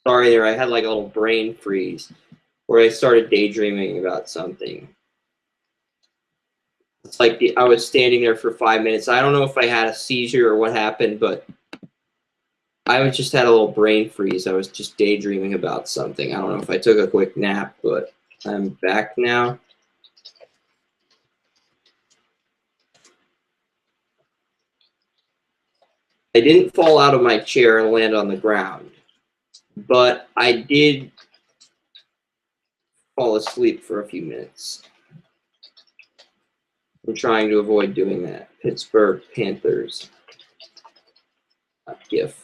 Sorry there, I had like a little brain freeze where I started daydreaming about something. It's like I was standing there for 5 minutes. I don't know if I had a seizure or what happened, but I just had a little brain freeze. I was just daydreaming about something. I don't know if I took a quick nap, but I'm back now. I didn't fall out of my chair and land on the ground, but I did fall asleep for a few minutes. I'm trying to avoid doing that. Pittsburgh Panthers. GIF.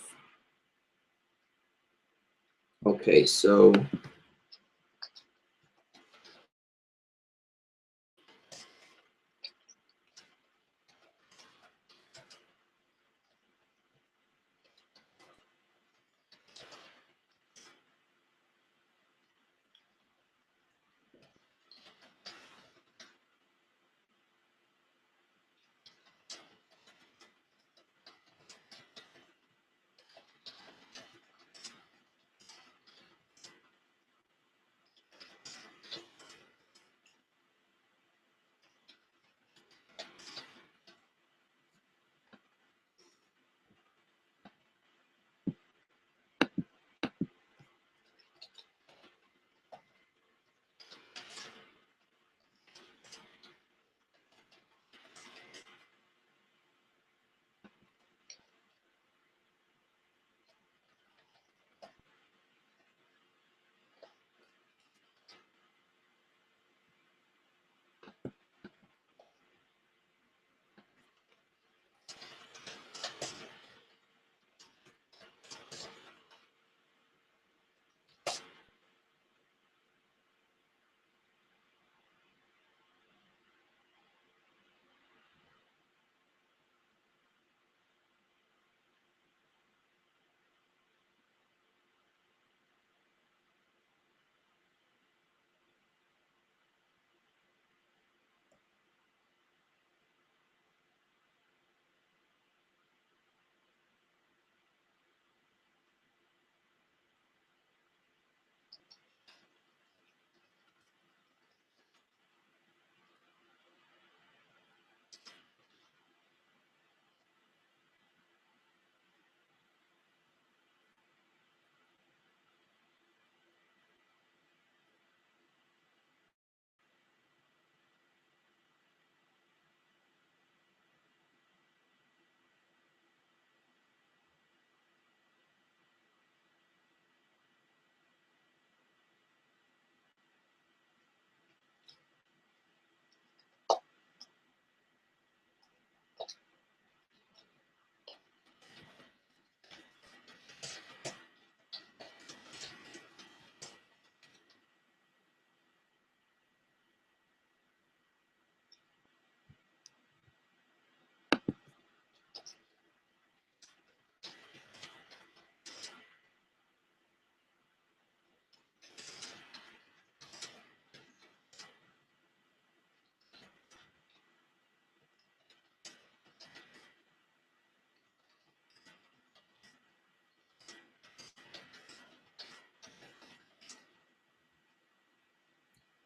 Okay, so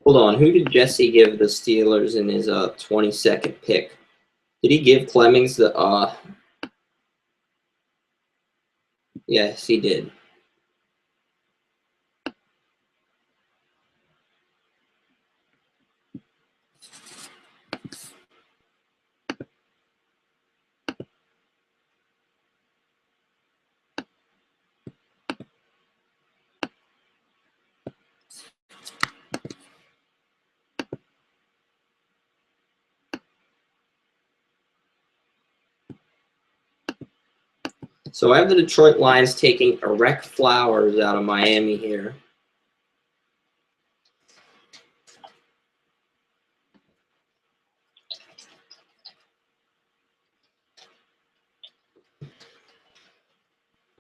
hold on. Who did Jesse give the Steelers in his 22nd pick? Did he give Clemmings the Yes, he did. So I have the Detroit Lions taking Erect Flowers out of Miami here.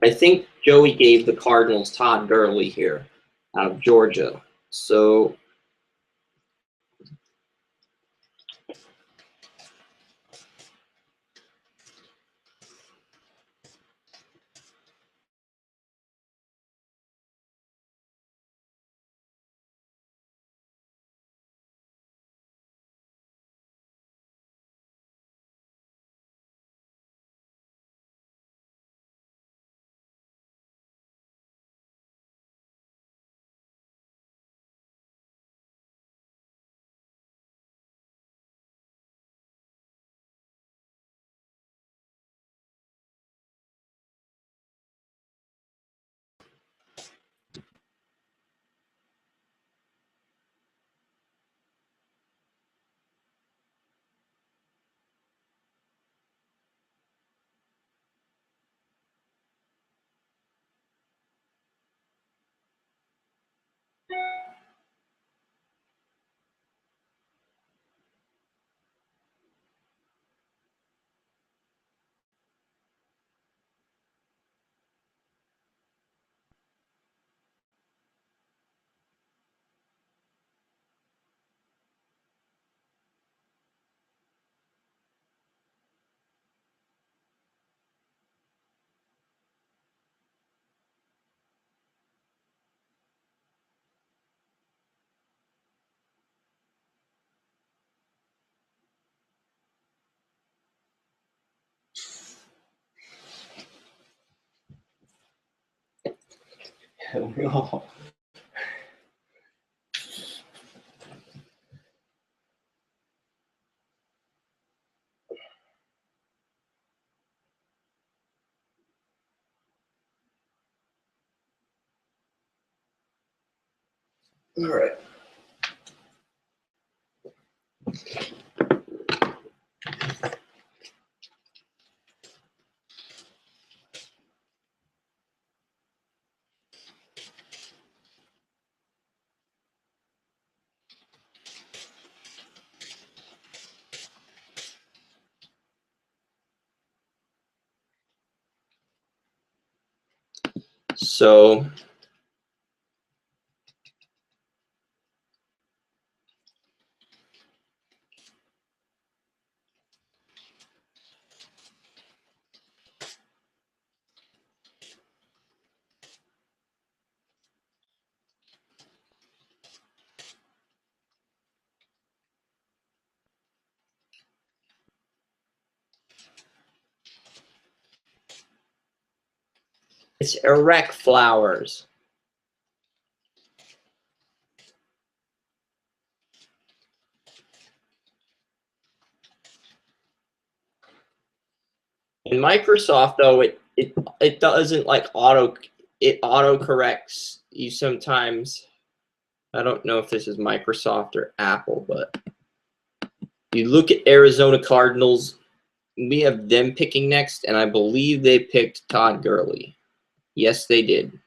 I think Joey gave the Cardinals Todd Gurley here out of Georgia. So all right. So it's Erect Flowers. In Microsoft, though, it doesn't like auto corrects you sometimes. I don't know if this is Microsoft or Apple, but you look at Arizona Cardinals. We have them picking next, and I believe they picked Todd Gurley. Yes, they did.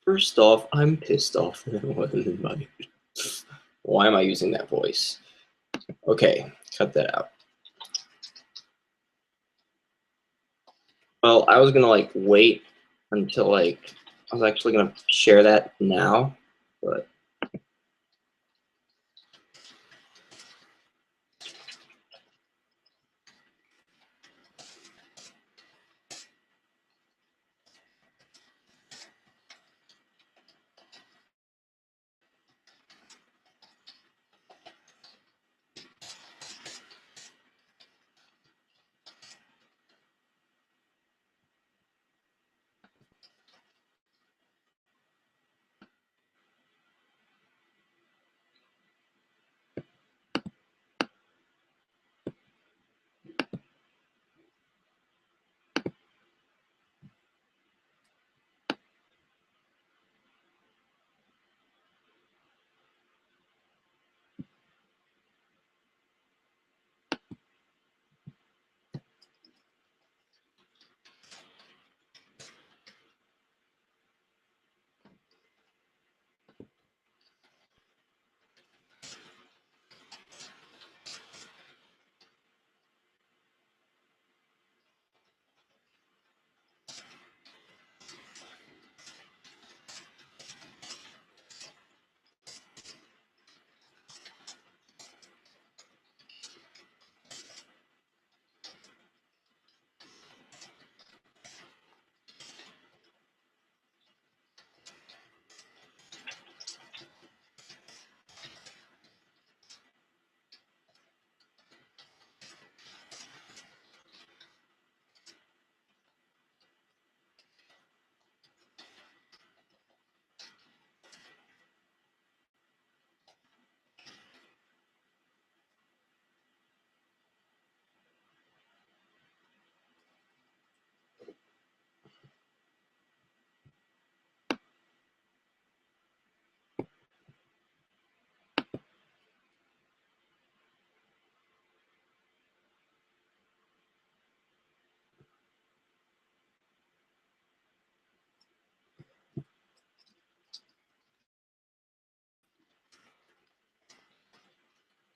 First off, I'm pissed off that I wasn't invited. Why am I using that voice? Okay, cut that out. Well, I was gonna like wait until like I was actually gonna share that now, but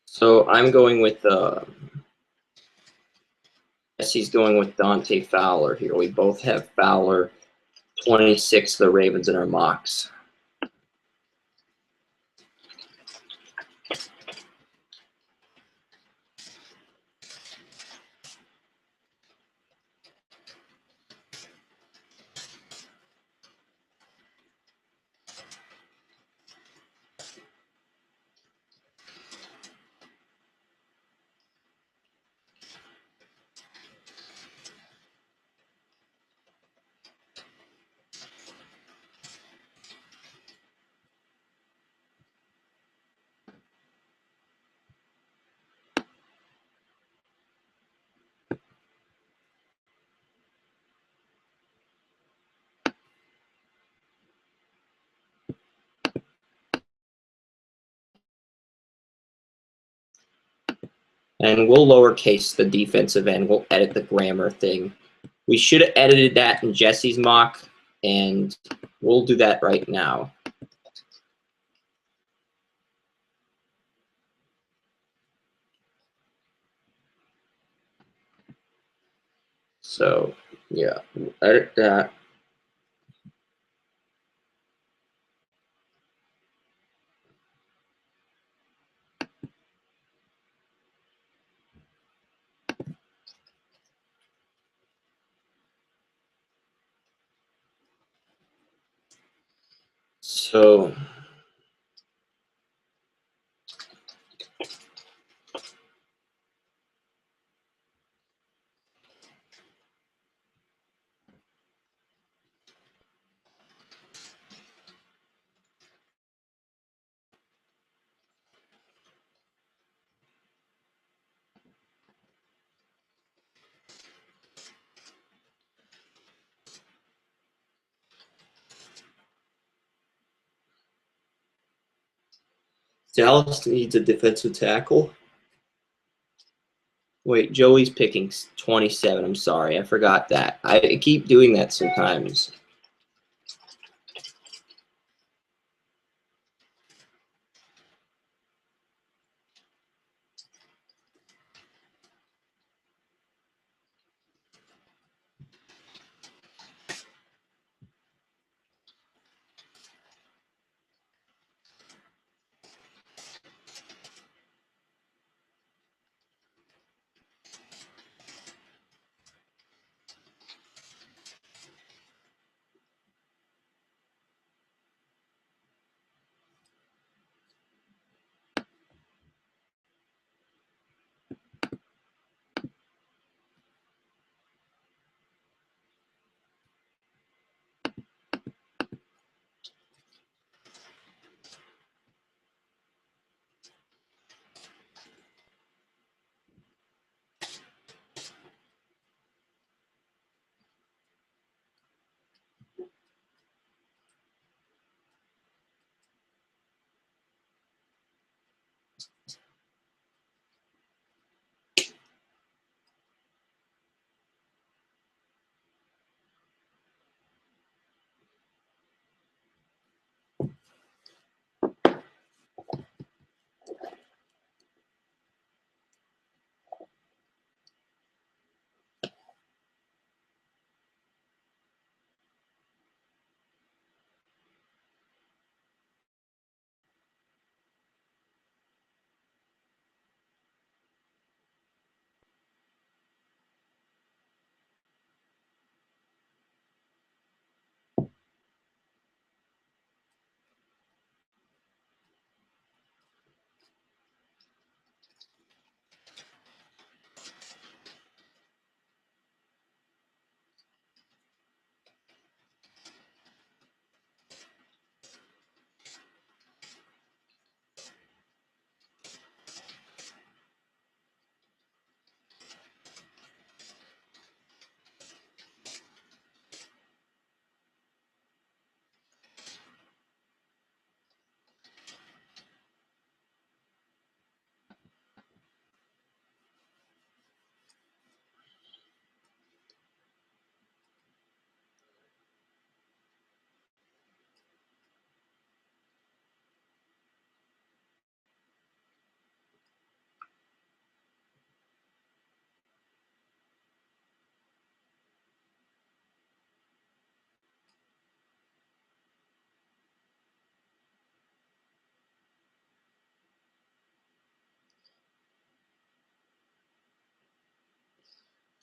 so I'm going with Jesse's going with Dante Fowler here. We both have Fowler 26, the Ravens in our mocks. And we'll lowercase the defensive end. We'll edit the grammar thing. We should have edited that in Jesse's mock, and we'll do that right now. So, yeah, we'll edit that. So, Dallas needs a defensive tackle. Wait, Joey's picking 27. I'm sorry, I forgot that. I keep doing that sometimes.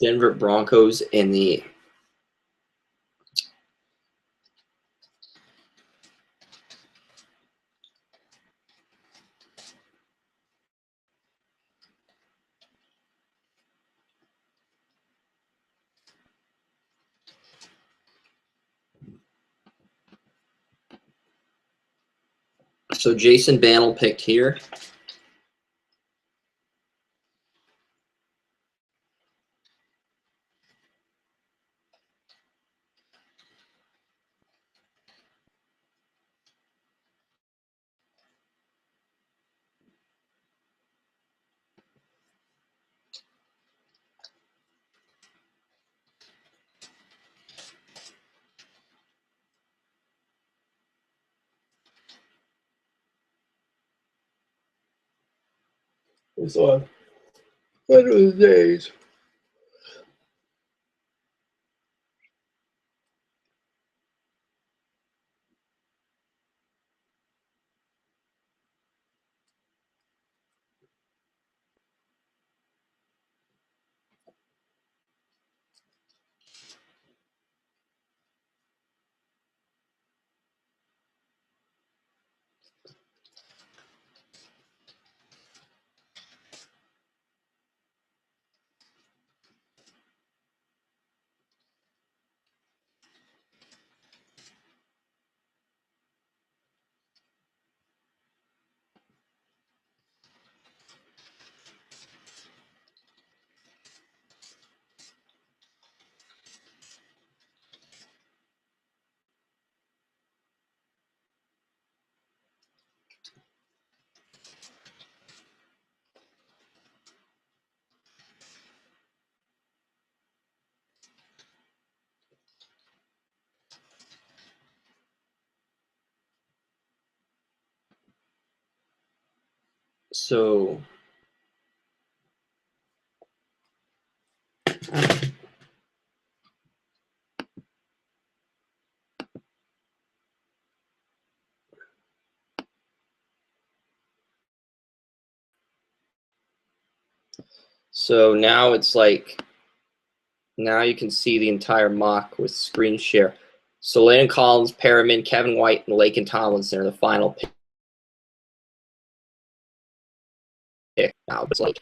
Denver Broncos and the so Jason Bantle picked here. It's on one of the days. So now it's like, now you can see the entire mock with screen share. So Landon Collins, Perriman, Kevin White, and Laken Tomlinson are the final pick. Now it's like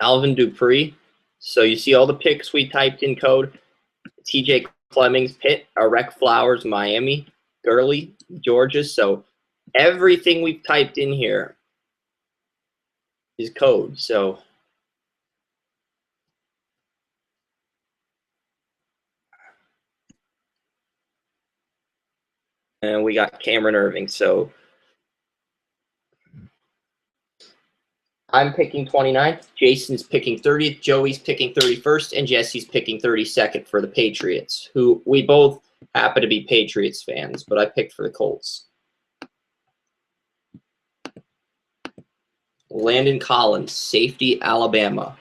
Alvin Dupree. So you see all the picks we typed in code. TJ Clemmings, Pitt, Arek Flowers, Miami, Gurley, Georgia. So everything we've typed in here is code. So and we got Cameron Irving. So I'm picking 29th, Jason's picking 30th, Joey's picking 31st, and Jesse's picking 32nd for the Patriots, who we both happen to be Patriots fans, but I picked for the Colts. Landon Collins, safety, Alabama.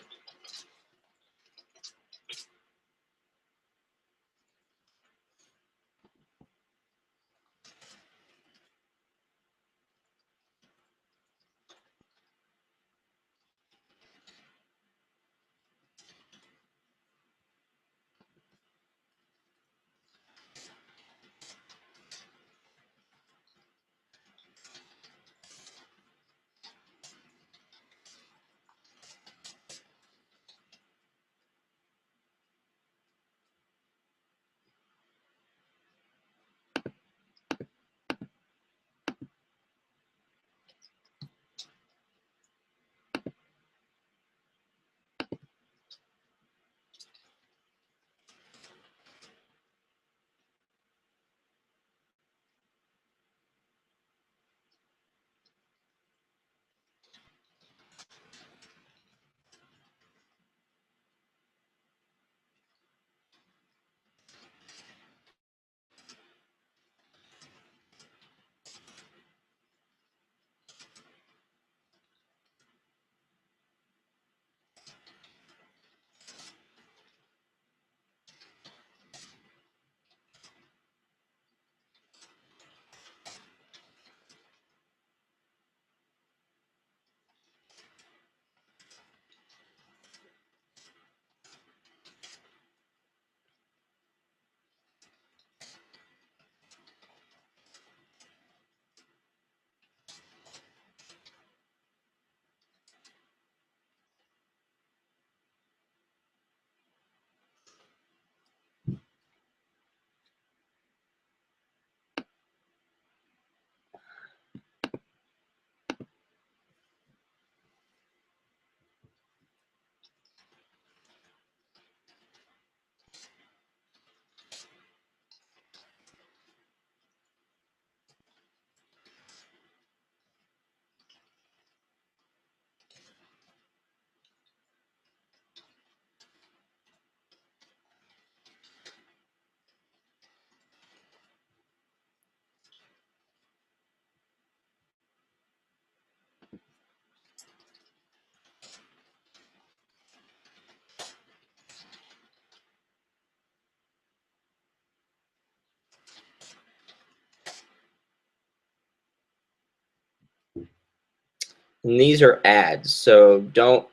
And these are ads, so don't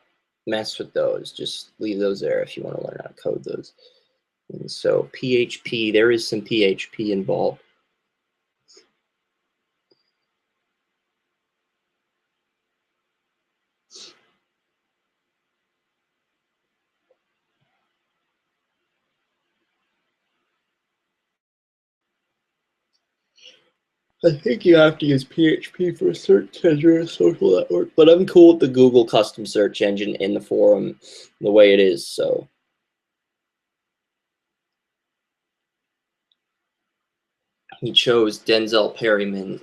mess with those. Just leave those there if you want to learn how to code those. And so PHP, there is some PHP involved. I think you have to use PHP for a search engine or a social network, but I'm cool with the Google custom search engine in the forum the way it is, so. He chose Denzel Perryman.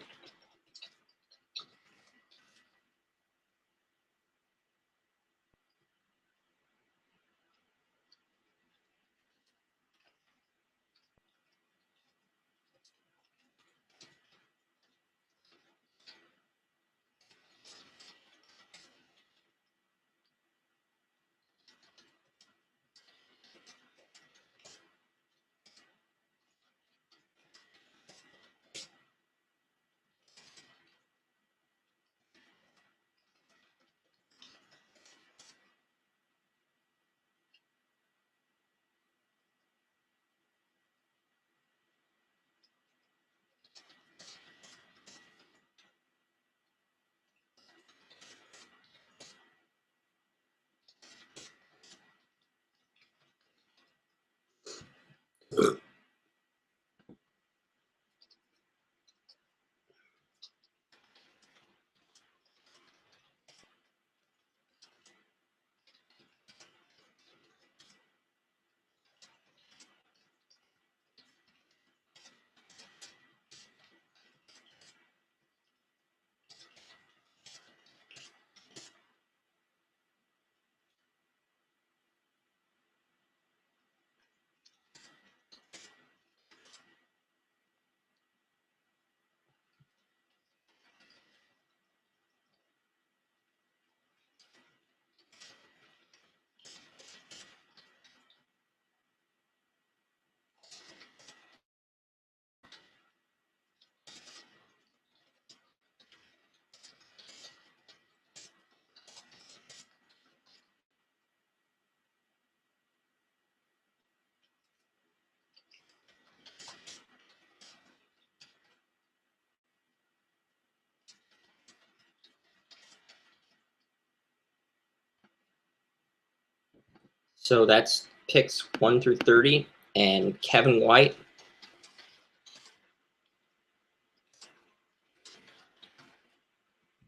So that's picks 1 through 30, and Kevin White.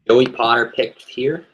Joey Potter picked here.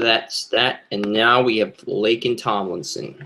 So that's that. And now we have Lake and Tomlinson.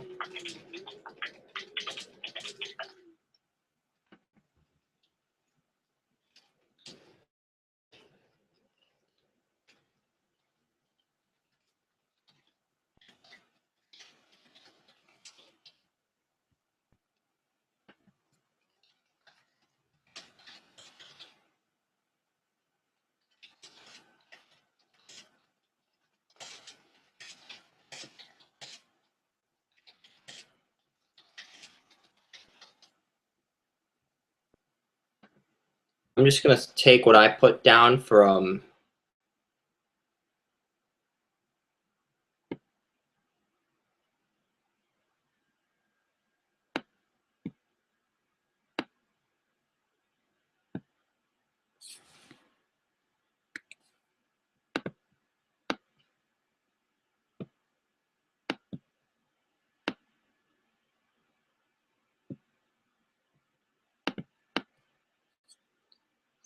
I'm just going to take what I put down from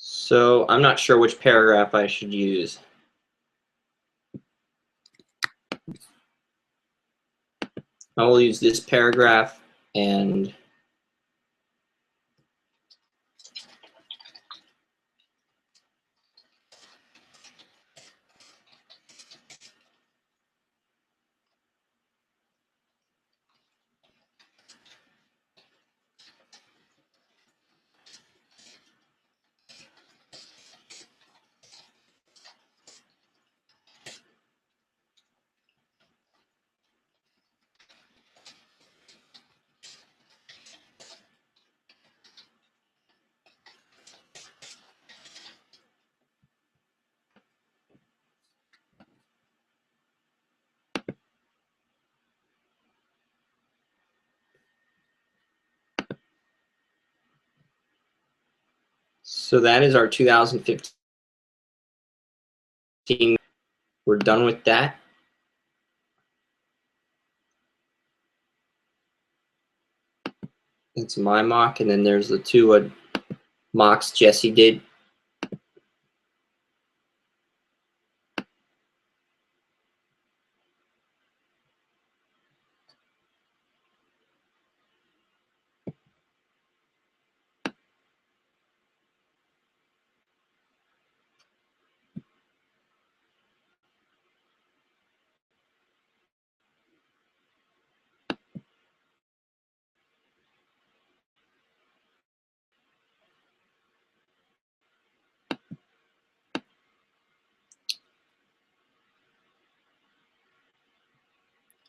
so I'm not sure which paragraph I should use. I will use this paragraph and so that is our 2015. We're done with that. That's my mock, and then there's the two mocks Jesse did.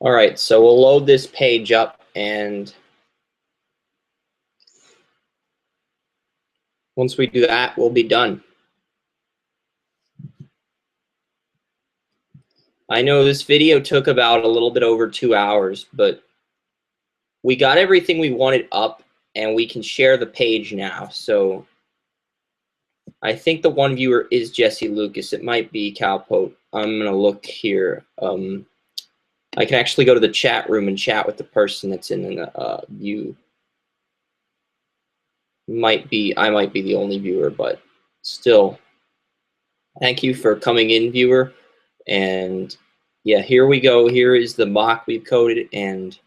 All right, so we'll load this page up, and once we do that, we'll be done. I know this video took about a little bit over 2 hours, but we got everything we wanted up, and we can share the page now. So I think the one viewer is Jesse Lucas. It might be Calpote. I'm going to look here. I can actually go to the chat room and chat with the person that's in the view. I might be the only viewer, but still, thank you for coming in, viewer. And yeah, here we go. Here is the mock we've coded, and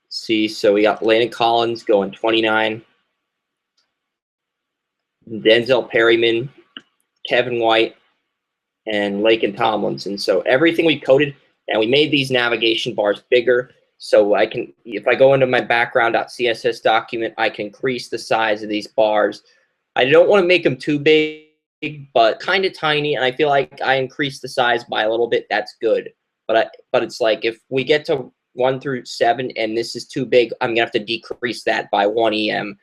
see, so we got Landon Collins going 29, Denzel Perryman, Kevin White, and Lake and Tomlinson. So everything we coded, and we made these navigation bars bigger. So I can, if I go into my background.css document, I can increase the size of these bars. I don't want to make them too big, but kind of tiny. And I feel like I increase the size by a little bit. That's good. But it's like if we get to 1 through 7 and this is too big, I'm gonna have to decrease that by 1 EM.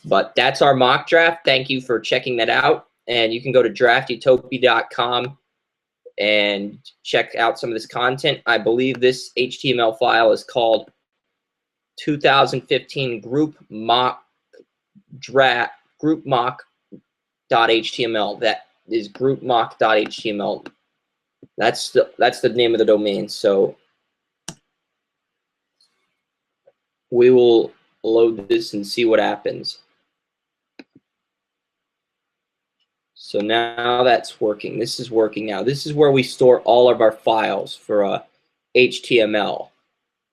But that's our mock draft. Thank you for checking that out. And you can go to draftutopia.com and check out some of this content. I believe this HTML file is called 2015 group mock draft group mock.html. That is group mock.html. That's the name of the domain. So we will load this and see what happens. So now that's working. This is working now. This is where we store all of our files for HTML.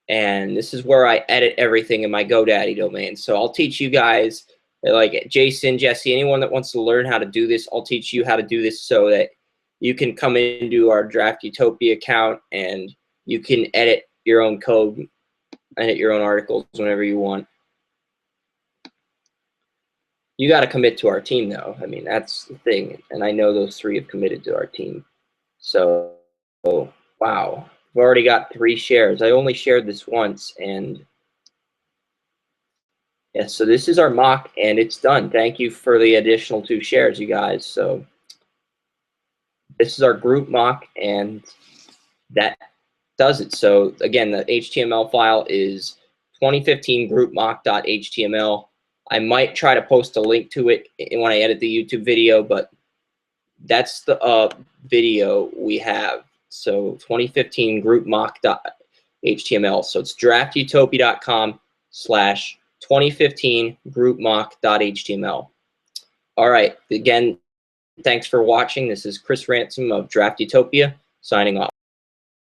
And this is where I edit everything in my GoDaddy domain. So I'll teach you guys, like Jason, Jesse, anyone that wants to learn how to do this, I'll teach you how to do this so that you can come into our Draft Utopia account and you can edit your own code, edit your own articles whenever you want. You got to commit to our team, though. I mean, that's the thing. And I know those 3 have committed to our team. So, wow. We've already got 3 shares. I only shared this once. And, yeah, so this is our mock, and it's done. Thank you for the additional 2 shares, you guys. So this is our group mock, and that does it. So, again, the HTML file is 2015 groupmock.html. I might try to post a link to it when I edit the YouTube video, but that's the video we have. So 2015 groupmock.html. So it's draftutopia.com/2015 groupmock.html. All right. Again, thanks for watching. This is Chris Ransom of Draft Utopia signing off.